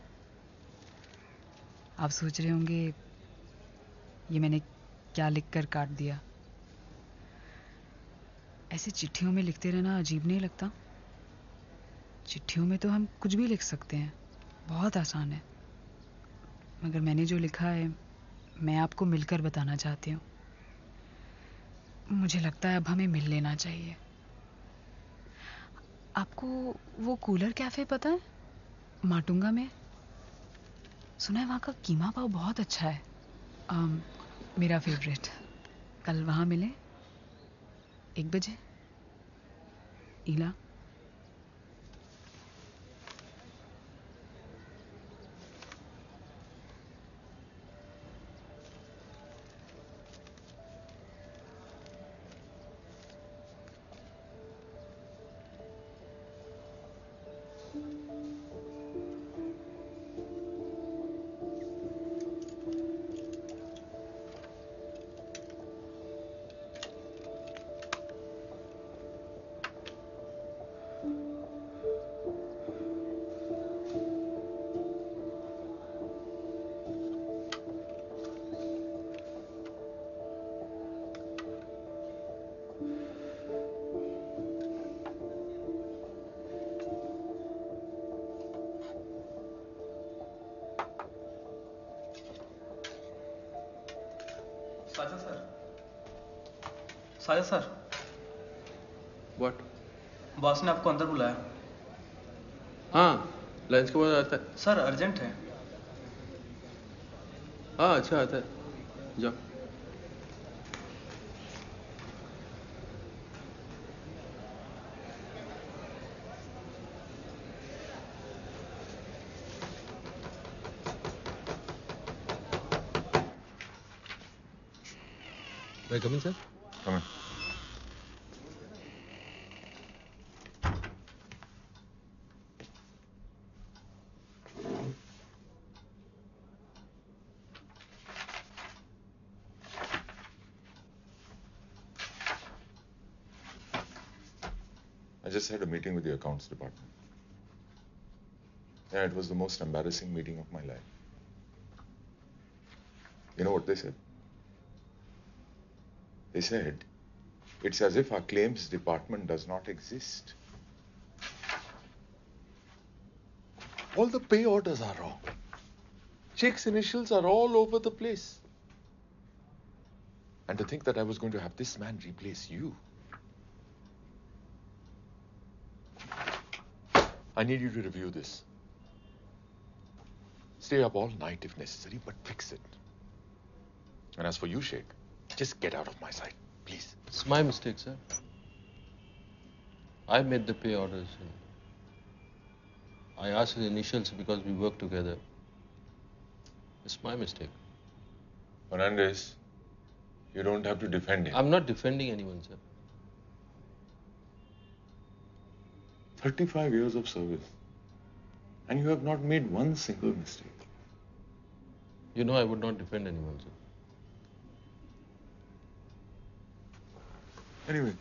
आप सोच रहे होंगे ये मैंने क्या लिखकर काट दिया। ऐसे चिट्ठियों में लिखते रहना अजीब नहीं लगता? चिट्ठियों में तो हम कुछ भी लिख सकते हैं, बहुत आसान है। मगर मैंने जो लिखा है मैं आपको मिलकर बताना चाहती हूँ। मुझे लगता है अब हमें मिल लेना चाहिए। आपको वो कूलर कैफे पता है माटुंगा में? सुना है वहाँ का कीमा पाव बहुत अच्छा है। मेरा फेवरेट। कल वहाँ मिले 1 बजे। ईला। Sajid sir, What? बॉस ने आपको अंदर बुलाया। हाँ, लंच के बाद आता है। सर अर्जेंट है। हाँ, अच्छा आता है। जाओ। May I come in, sir? Come in. I just had a meeting with the accounts department. Yeah, it was the most embarrassing meeting of my life. You know what they said? They said, it's as if our claims department does not exist. All the pay orders are wrong. Sheikh's initials are all over the place. And to think that I was going to have this man replace you. I need you to review this. Stay up all night if necessary, but fix it. And as for you, Sheikh, just get out of my sight, please. It's my mistake, sir. I made the pay orders. I asked his initials because we work together. It's my mistake. Fernandez, you don't have to defend him. I'm not defending anyone, sir. 35 years of service. And you have not made one single mistake. You know I would not defend anyone, sir. Anyway,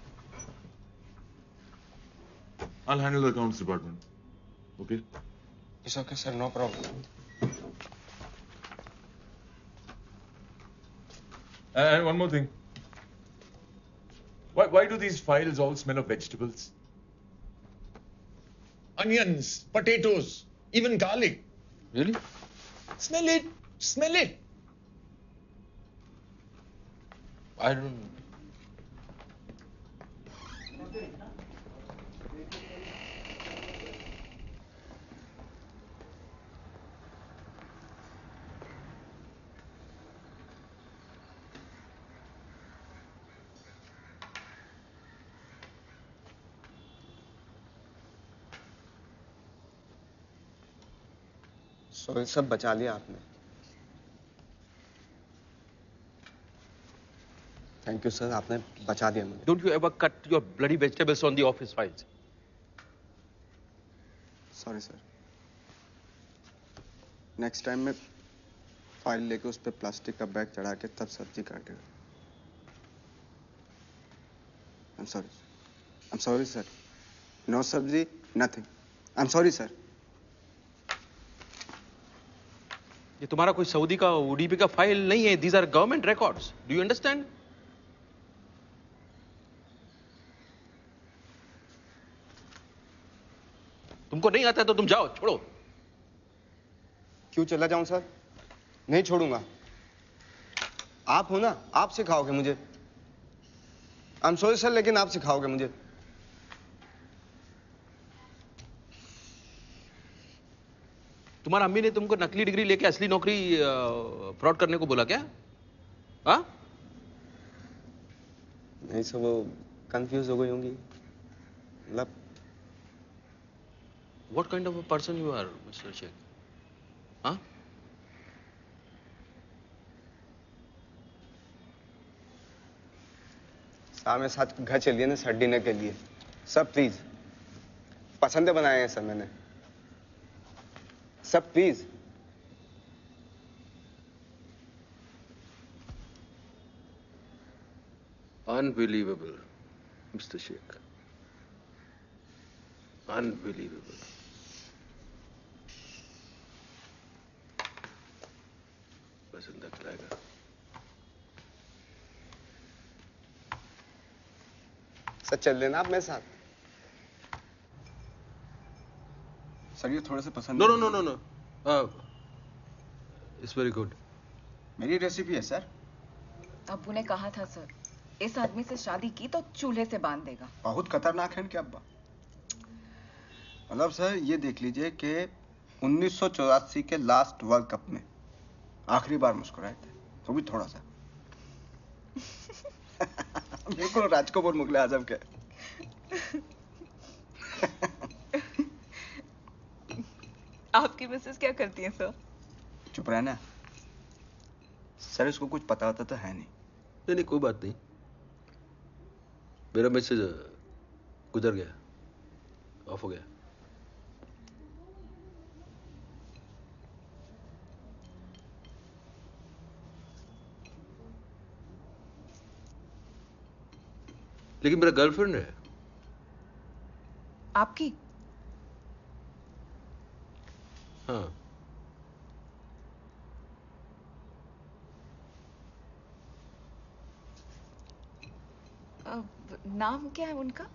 I'll handle the accounts department. Okay? It's okay, sir. No problem. And one more thing. Why do these files all smell of vegetables? Onions, potatoes, even garlic. Really? Smell it. Smell it. I don't. Sorry सब बचा लिया आपने। Thank you sir, आपने बचा दिया मुझे। Don't you ever cut your bloody vegetables on the office files? Sorry sir. Next time मैं file लेके उस पर प्लास्टिक का बैग चढ़ा के तब सब्जी काटेगा। I'm sorry sir. No सब्जी, nothing. I'm sorry sir. ये तुम्हारा कोई सऊदी का ओडीपी का फाइल नहीं है. These are government records. Do you understand? तुमको नहीं आता है तो तुम जाओ, छोड़ो. क्यों चला जाऊं सर? नहीं छोड़ूंगा. आप हो ना, आप सिखाओगे मुझे. I'm sorry सर, लेकिन आप सिखाओगे मुझे. तुम्हारा अम्मी ने तुमको नकली डिग्री लेके असली नौकरी फ्रॉड करने को बोला क्या? हाँ? नहीं सर, वो कंफ्यूज हो गई होंगी. मतलब What kind of a person you are, Mr. Sheikh? हाँ? साहब मेरे साथ घर चलिए ना सर डिनर के लिए. सब प्लीज. पसंद बनाए हैं सर मैंने. सब please. Unbelievable, Mr. Sheikh. Unbelievable. पसंद खिलाएगा. सर चल लेना आप मेरे साथ. सर ये थोड़े से पसंद. No. It's very good. मेरी रेसिपी है सर. अब्बू ने कहा था सर इस आदमी से शादी की तो चूल्हे से बांध देगा। बहुत खतरनाक है इनके अब्बा। मतलब सर ये देख लीजिए कि 1984 के लास्ट वर्ल्ड कप में आखिरी बार मुस्कुराए थे, तो भी थोड़ा सा। बिल्कुल राजकपूर मुगले आजम के। आपकी मिसेस क्या करती हैं सर? चुप रहना सर, इसको कुछ पता होता तो है नहीं। नहीं कोई बात नहीं, मेरा मैसेज गुजर गया, ऑफ हो गया। लेकिन मेरा गर्लफ्रेंड है। आपकी? हाँ। नाम क्या है उनका?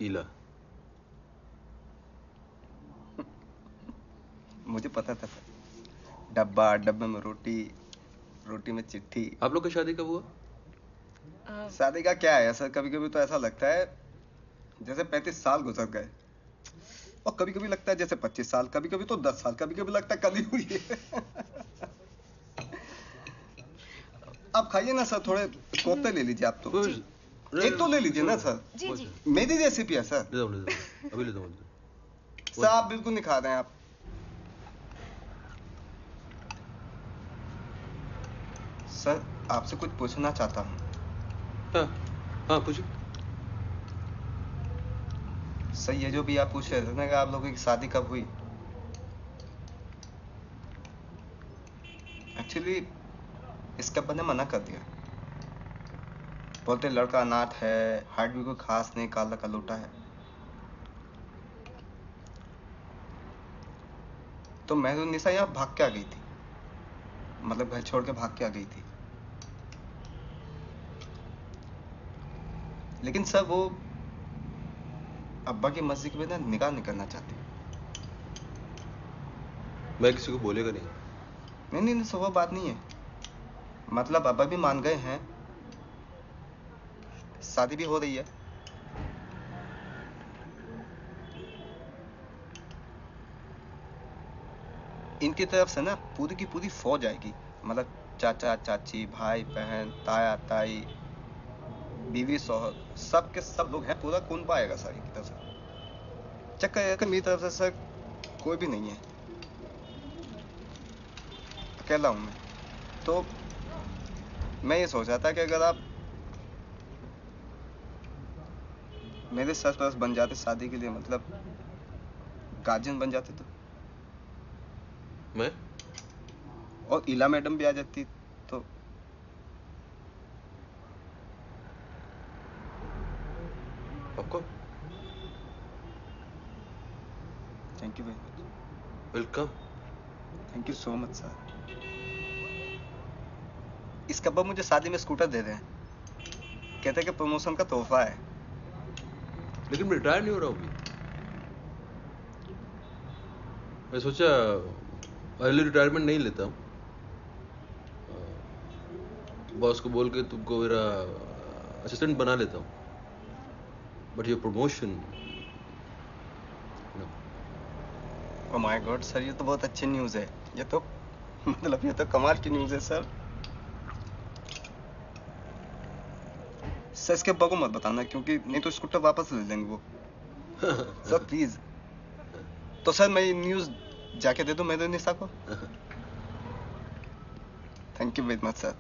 ईला। मुझे पता था सर, डब्बा, डब्बे में रोटी, रोटी में चिट्ठी। आप लोग की शादी कब हुआ? शादी का क्या है सर, कभी कभी तो ऐसा लगता है जैसे 35 साल गुजर गए, और कभी कभी लगता है जैसे 25 साल, कभी कभी तो 10 साल, कभी कभी लगता है कल ही हुई है। आप खाइए ना सर, थोड़े कोफ्ते ले लीजिए आप तो। एक तो ले लीजिए ना सर। जी जी। मेरी रेसिपी है सर। अभी ले दो। सर आप बिल्कुल नहीं खा रहे हैं आप। सर आपसे कुछ पूछना चाहता हूँ। हाँ पूछो। सर ये जो भी आप पूछ रहे थे ना कि आप लोगों की शादी कब हुई, एक्चुअली इसके अब्बा ने मना कर दिया। बोलते लड़का अनाथ है, हाइट भी कोई खास नहीं, काला कलूटा है। तो मेहरुन्निसा यहाँ भाग के आ गई थी, मतलब घर छोड़ के भाग के आ गई थी। लेकिन सर वो अब्बा की मर्जी के बिना निकाह नहीं करना चाहती। मैं किसी को बोलेगा नहीं। नहीं सर वो बात नहीं है, मतलब अब्बा भी मान गए हैं, शादी भी हो रही है। इनकी तरफ से ना पूरी की पूरी फौज आएगी, मतलब चाचा चाची, भाई बहन, ताया ताई, बीवी शौहर, सब के सब लोग हैं, पूरा कुनबा आएगा सर इनकी तरफ से। चक्कर मेरी तरफ से सर कोई भी नहीं है, अकेला हूं मैं। तो मैं ये सोच रहा था कि अगर आप मेरे सरपरस्त बन जाते शादी के लिए, मतलब गार्जियन बन जाते तो। मैं? और इला मैडम भी आ जाती तो। आपको? Thank you very much. Welcome. Thank you so much sir. इसके अब्बा मुझे शादी में स्कूटर दे रहे हैं, कहते हैं कि प्रमोशन का तोहफा है। लेकिन मैं रिटायर नहीं हो रहा हूँ अभी। मैं सोचा अर्ली रिटायरमेंट नहीं लेता हूँ, बॉस को बोल के तुमको मेरा असिस्टेंट बना लेता हूँ, बट ये promotion. Oh my God sir, ये तो बहुत अच्छी न्यूज़ है। ये तो मतलब ये तो कमाल की न्यूज़ है सर। सर इसके अब्बा को मत बताना, क्योंकि नहीं तो स्कूटर वापस ले लेंगे वो। Sir please. तो सर मैं ये न्यूज़ जाके दे दूं मेहरुन्निसा को? Thank you very much sir.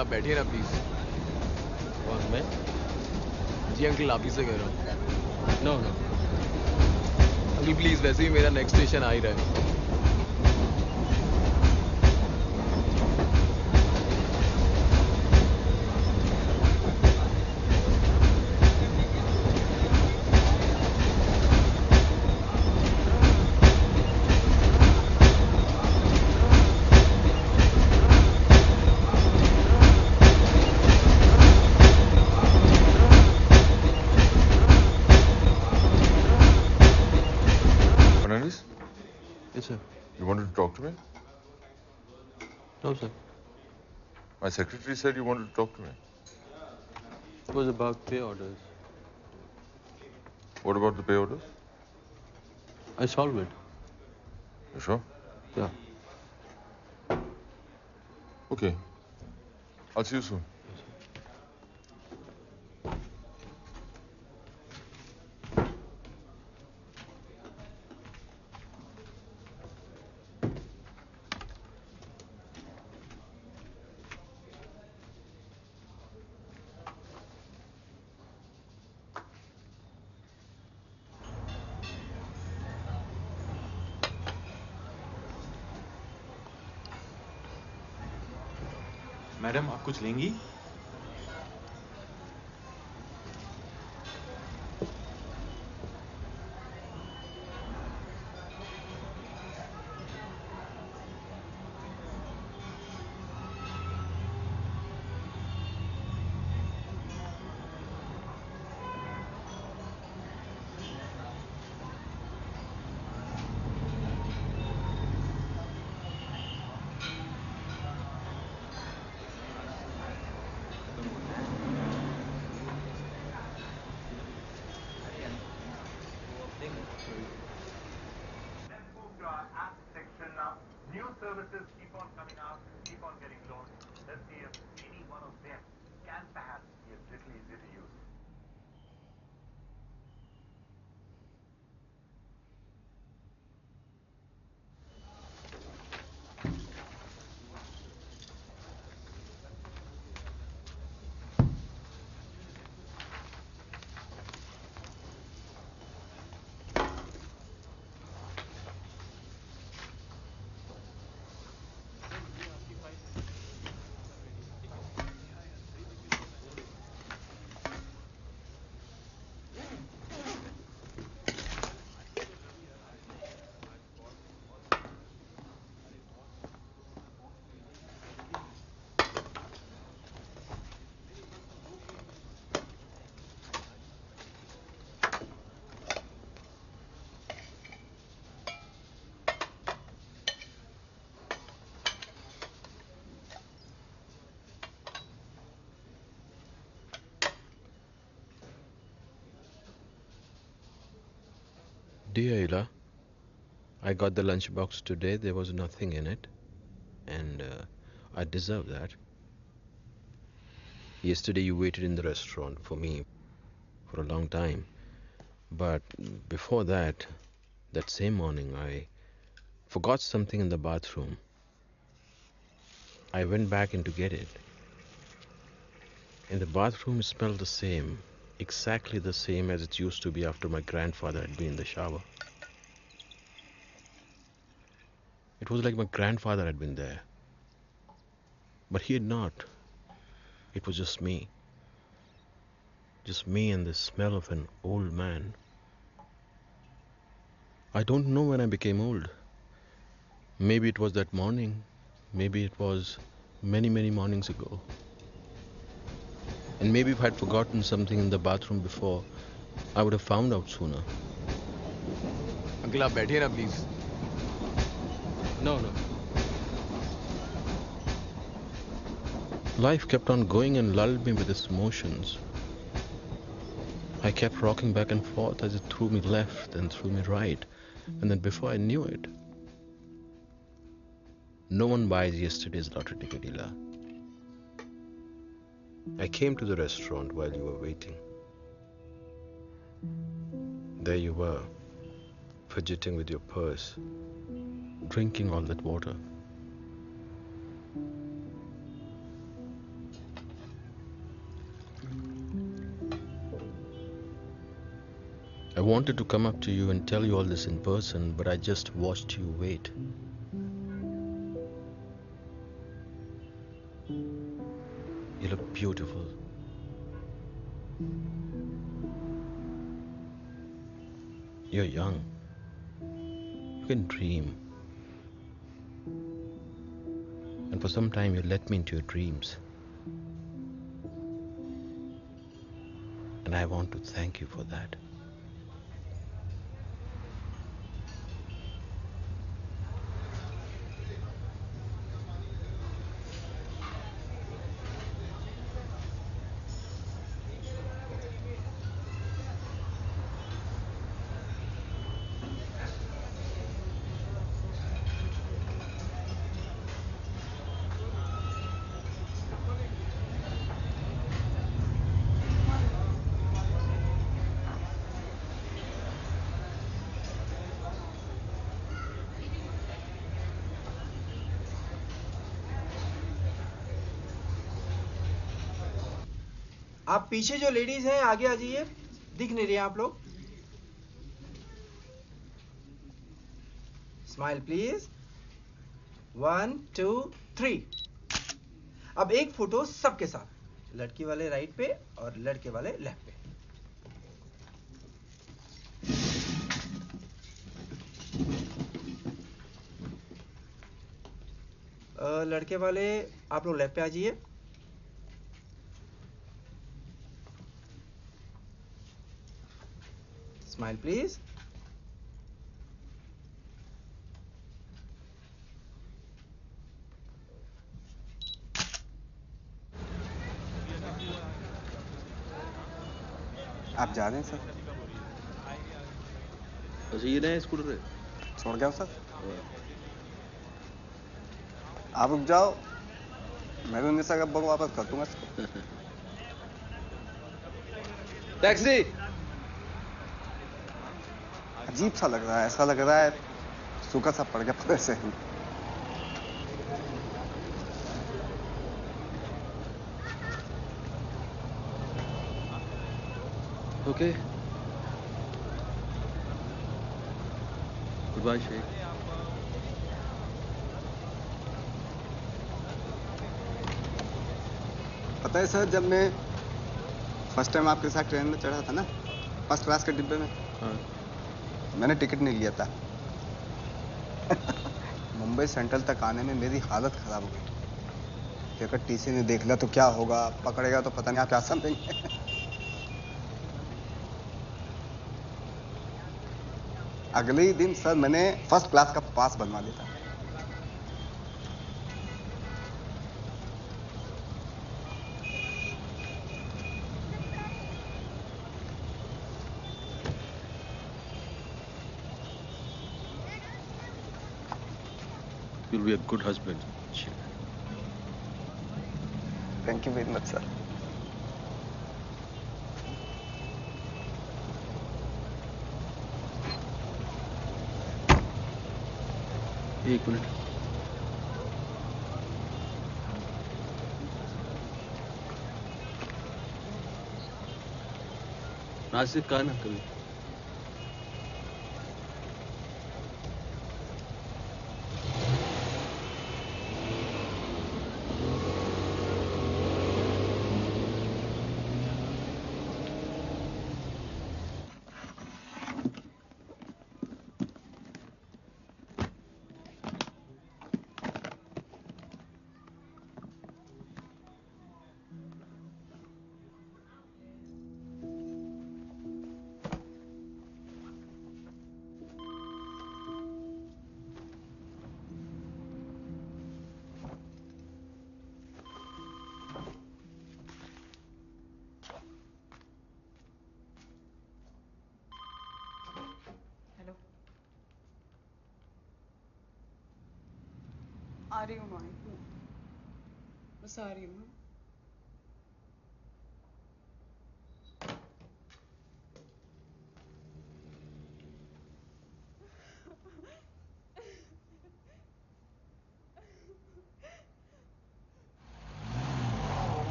आप बैठिए ना प्लीज। कौन मैं? जी अंकल, आप ही से कह रहा हूँ। नो नो अंकल प्लीज, वैसे भी मेरा नेक्स्ट स्टेशन आ ही रहा है। Fernandez? Yes, sir. You wanted to talk to me? No, sir. My secretary said you wanted to talk to me. It was about pay orders. What about the pay orders? I solved it. You sure? Yeah. Okay. I'll see you soon. Madam, आप कुछ लेंगी? New services keep on coming out, keep on getting launched. Let's see if any one of them can perhaps be a little easier to use. Dear Ila, I got the lunchbox today. There was nothing in it, and I deserve that. Yesterday you waited in the restaurant for me for a long time, but before that, that same morning I forgot something in the bathroom. I went back in to get it. In the bathroom it smelled the same, exactly the same as it used to be after my grandfather had been in the shower. It was like my grandfather had been there. But he had not. It was just me. Just me and the smell of an old man. I don't know when I became old. Maybe it was that morning. Maybe it was many, many mornings ago. And maybe if I'd forgotten something in the bathroom before, I would have found out sooner. Uncle आप बैठिए ना please. No, no. Life kept on going and lulled me with its motions. I kept rocking back and forth as it threw me left and threw me right. And then before I knew it, no one buys yesterday's lottery ticket, Ila. I came to the restaurant while you were waiting. There you were, fidgeting with your purse, drinking all that water. I wanted to come up to you and tell you all this in person, but I just watched you wait. You look beautiful. You're young. You can dream. And for some time you let me into your dreams. And I want to thank you for that. आप पीछे जो ladies हैं आगे आ जाइए, दिख नहीं रही हैं आप लोग। Smile please. 1 2 3। अब एक फोटो सबके साथ, लड़की वाले राइट पे और लड़के वाले लेफ्ट पे। लड़के वाले आप लोग लेफ्ट पे आ जाइए। Smile, please. आप जा रहे हैं सर? अच्छा ये नया स्कूटर है? छोड़ गया सर। आप रुक जाओ, मैं भी उन्नीस का बुक वापस कर दूंगा। टैक्सी। अजीब सा लग रहा है, ऐसा लग रहा है सूखा सा पड़ गया पूरे से ही। Okay, good bye Sheikh. पता है सर, जब मैं फर्स्ट टाइम आपके साथ ट्रेन में चढ़ा था ना, फर्स्ट क्लास के डिब्बे में, हाँ। मैंने टिकट नहीं लिया था। मुंबई सेंट्रल तक आने में मेरी हालत खराब हो गई। कि अगर टीसी ने देख लिया तो क्या होगा, पकड़ेगा तो पता नहीं आप क्या समझेंगे। अगले ही दिन सर मैंने फर्स्ट क्लास का पास बनवा लिया था। You'll be a good husband. Thank you very much, sir. एक मिनट। नासिक का ना कभी। आ रही हूँ माँ, बस आ रही हूँ।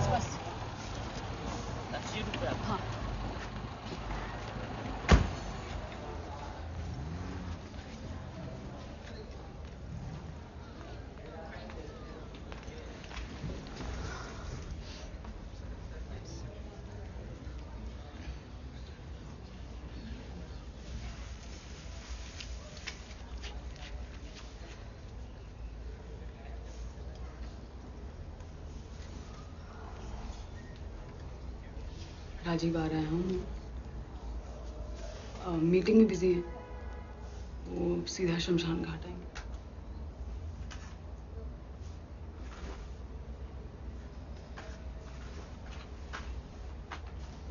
बस 80 रुपया। हाँ। राजीव आ रहा है, हम मीटिंग में बिजी हैं। वो सीधा शमशान घाट आएंगे।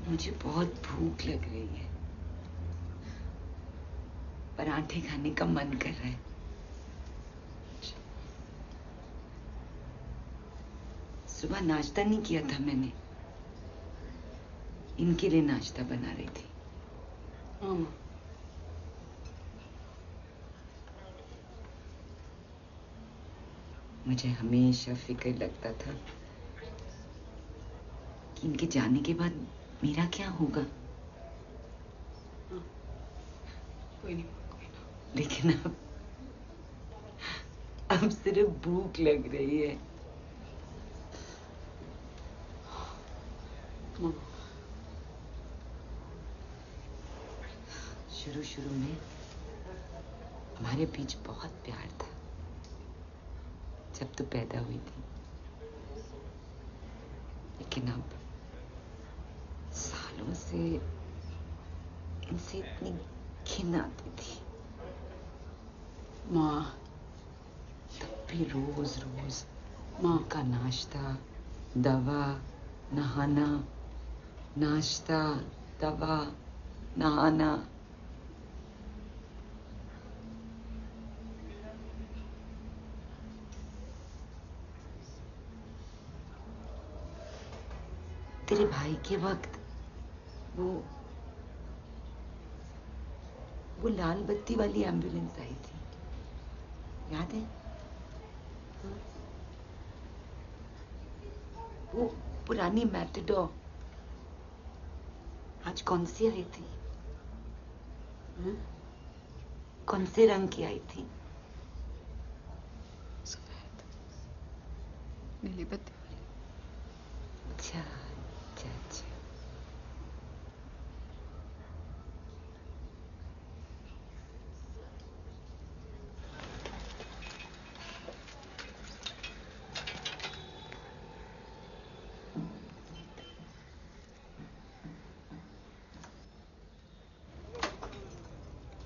मुझे बहुत भूख लग रही है, पराठे खाने का मन कर रहा है। सुबह नाश्ता नहीं किया था मैंने, इनके लिए नाश्ता बना रही थी। मुझे हमेशा फिक्र लगता था कि इनके जाने के बाद मेरा क्या होगा। कोई नहीं। लेकिन अब सिर्फ भूख लग रही है। शुरू में हमारे बीच बहुत प्यार था, जब तू पैदा हुई थी। लेकिन अब सालों से इनसे इतनी घिन आती थी। माँ, तब भी रोज माँ का नाश्ता, दवा, नहाना, नाश्ता, दवा, नहाना। तेरे भाई के वक्त वो लाल बत्ती वाली एम्बुलेंस आई थी, याद है? वो पुरानी मैटेडोर आज कौन सी आई थी? कौन से रंग की आई थी? सफेद, नीली बत्ती वाली। अच्छा।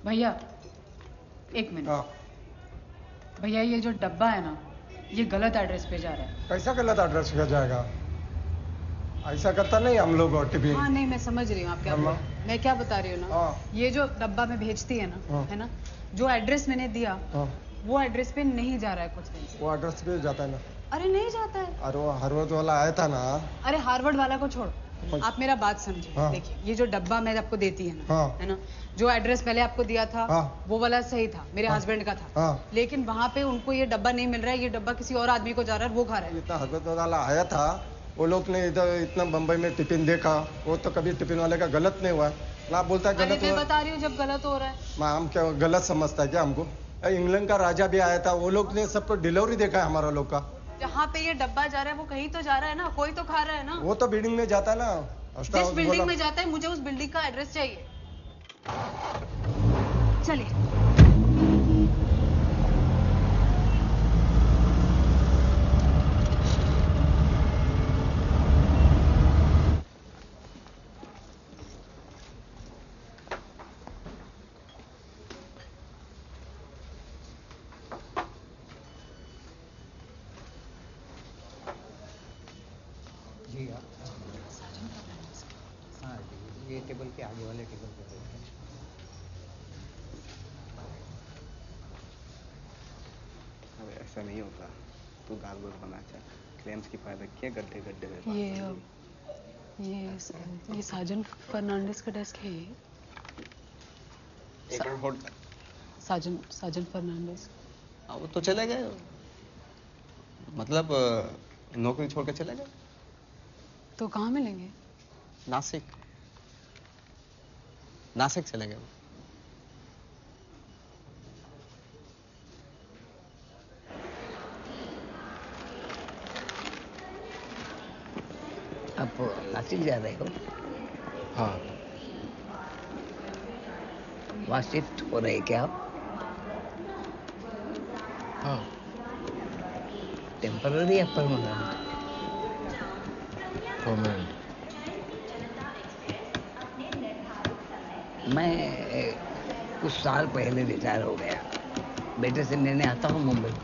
भैया, एक मिनट। भैया, ये जो डब्बा है ना, ये गलत एड्रेस पे जा रहा है। कैसा गलत एड्रेस पे जाएगा? ऐसा करता नहीं हम लोग टिफिन। हाँ नहीं, मैं समझ रही हूँ आप क्या बोल रहे हैं। मैं क्या बता रही हूँ ना, ये जो डब्बा में भेजती है ना, है ना, जो एड्रेस मैंने दिया वो एड्रेस पे नहीं जा रहा है कुछ दिन से। वो एड्रेस पे जाता है ना? अरे नहीं जाता है। अरे वो हार्वर्ड वाला आया था ना। अरे हार्वर्ड वाला को छोड़ो, आप मेरा बात समझिए। देखिए, ये जो डब्बा मैं आपको देती है ना, है ना, जो एड्रेस पहले आपको दिया था वो वाला सही था, मेरे हस्बैंड का था। लेकिन वहाँ पे उनको ये डब्बा नहीं मिल रहा है, ये डब्बा किसी और आदमी को जा रहा है, वो खा रहा है। इतना हार्वर्ड वाला आया था, वो लोग ने इधर इतना बम्बई में टिफिन देखा, वो तो कभी टिफिन वाले का गलत नहीं हुआ ना, बोलता है गलत। मैं बता रही हूँ जब गलत हो रहा है। हम क्या गलत समझता है क्या हमको? इंग्लैंड का राजा भी आया था, वो लोग ने सबको डिलीवरी देखा है हमारा लोग का। जहाँ पे ये डब्बा जा रहा है वो कहीं तो जा रहा है ना, कोई तो खा रहा है ना। वो तो बिल्डिंग में जाता है ना, जिस बिल्डिंग में जाता है, मुझे उस बिल्डिंग का एड्रेस चाहिए। चलिए। जी हाँ, ये टेबल के आगे वाले टेबल पे बैठे हैं। अरे ऐसा नहीं होता, तू दाल गोल बना चाह, क्लेम्स की फायदा क्या गड्ढे गड्ढे में। ये साजन फर्नांडिस का डेस्क है। ये एक मिनट होल्ड। साजन फर्नांडिस। वो तो चले गए, मतलब नौकरी छोड़ के चले गए। तो कहाँ मिलेंगे? नासिक चले गए। आप नासिक जा रहे हो? हाँ। वहाँ शिफ्ट हो रहे क्या आप? हाँ। टेम्पररी या परमानेंट? परमानेंट। मैं कुछ साल पहले रिटायर हो गया। बेटे से मिलने आता हूँ मुंबई।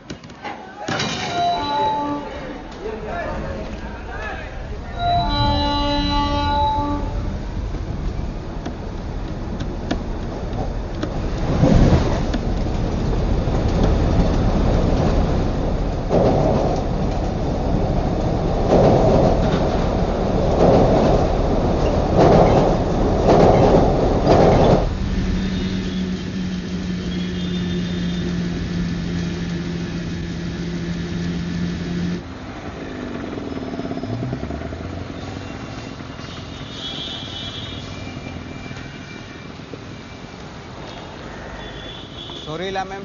Sorry la ma'am.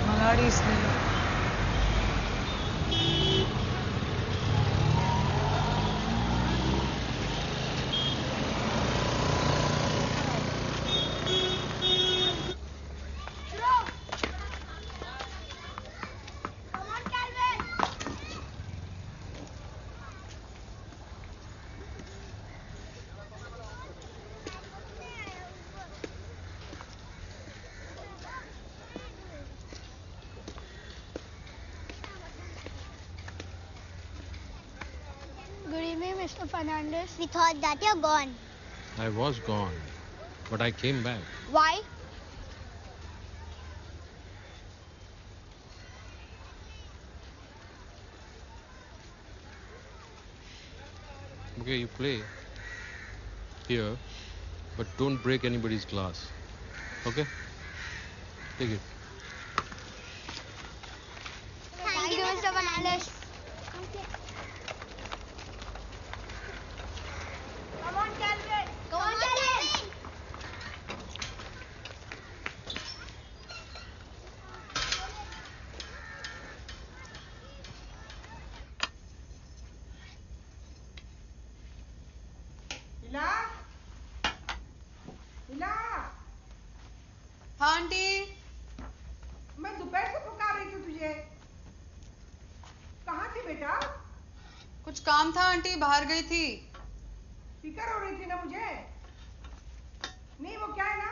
मलाड़ी इसलिए Good evening, Mr. Fernandez. We thought that you're gone. I was gone, but I came back. Why? Okay, you play here, but don't break anybody's glass. Okay? Take it. Thank you, Mr. Fernandez. Come on, Calvin. Come on, Calvin. हिला हिला। हाँ aunty. मैं दोपहर से पुकार रही थी तुझे। कहाँ थी बेटा? कुछ काम था आंटी, बाहर गई थी। फिक्र हो रही थी ना मुझे। नहीं वो क्या है ना,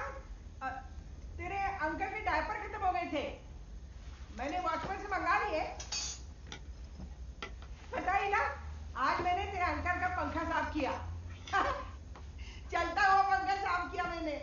तेरे अंकल के डायपर खत्म हो गए थे। मैंने वॉचमैन से मंगा लिए। पता ही ना, आज मैंने तेरे अंकल का पंखा साफ किया। चलता हुआ पंखा साफ किया मैंने।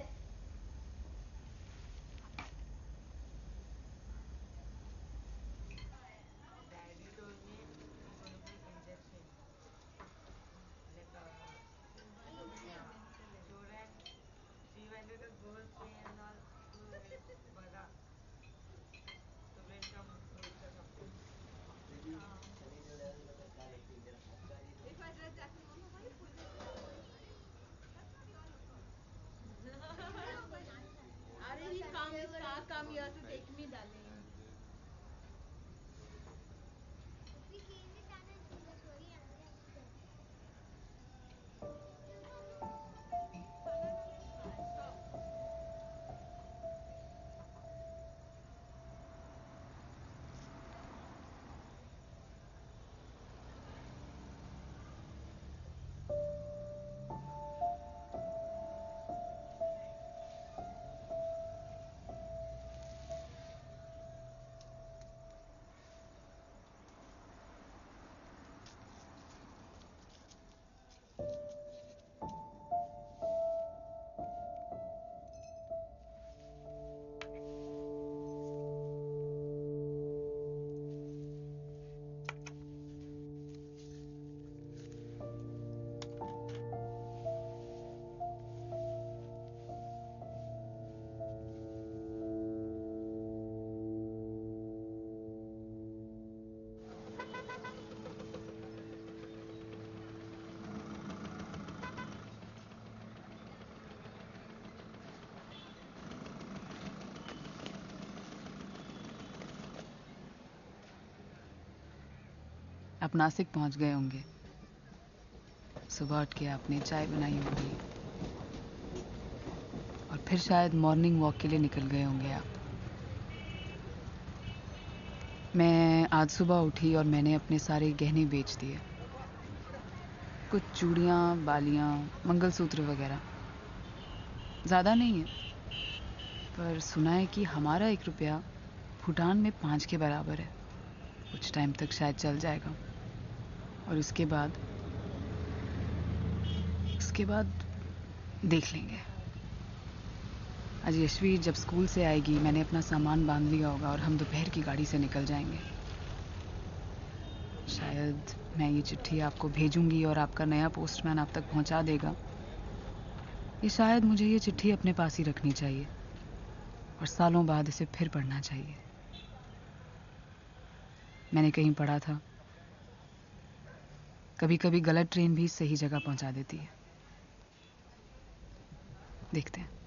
Come here to take me, darling. आप नासिक पहुंच गए होंगे। सुबह उठ के आपने चाय बनाई होगी और फिर शायद मॉर्निंग वॉक के लिए निकल गए होंगे आप। मैं आज सुबह उठी और मैंने अपने सारे गहने बेच दिए। कुछ चूड़ियाँ, बालियाँ, मंगलसूत्र वगैरह। ज़्यादा नहीं है, पर सुना है कि हमारा 1 रुपया भूटान में 5 के बराबर है। कुछ टाइम तक शायद चल जाएगा और उसके बाद देख लेंगे। आज यशवी जब स्कूल से आएगी मैंने अपना सामान बांध लिया होगा और हम दोपहर की गाड़ी से निकल जाएंगे। शायद मैं ये चिट्ठी आपको भेजूंगी और आपका नया पोस्टमैन आप तक पहुंचा देगा। ये शायद मुझे ये चिट्ठी अपने पास ही रखनी चाहिए और सालों बाद इसे फिर पढ़ना चाहिए। मैंने कहीं पढ़ा था, कभी कभी गलत ट्रेन भी सही जगह पहुंचा देती है। देखते हैं।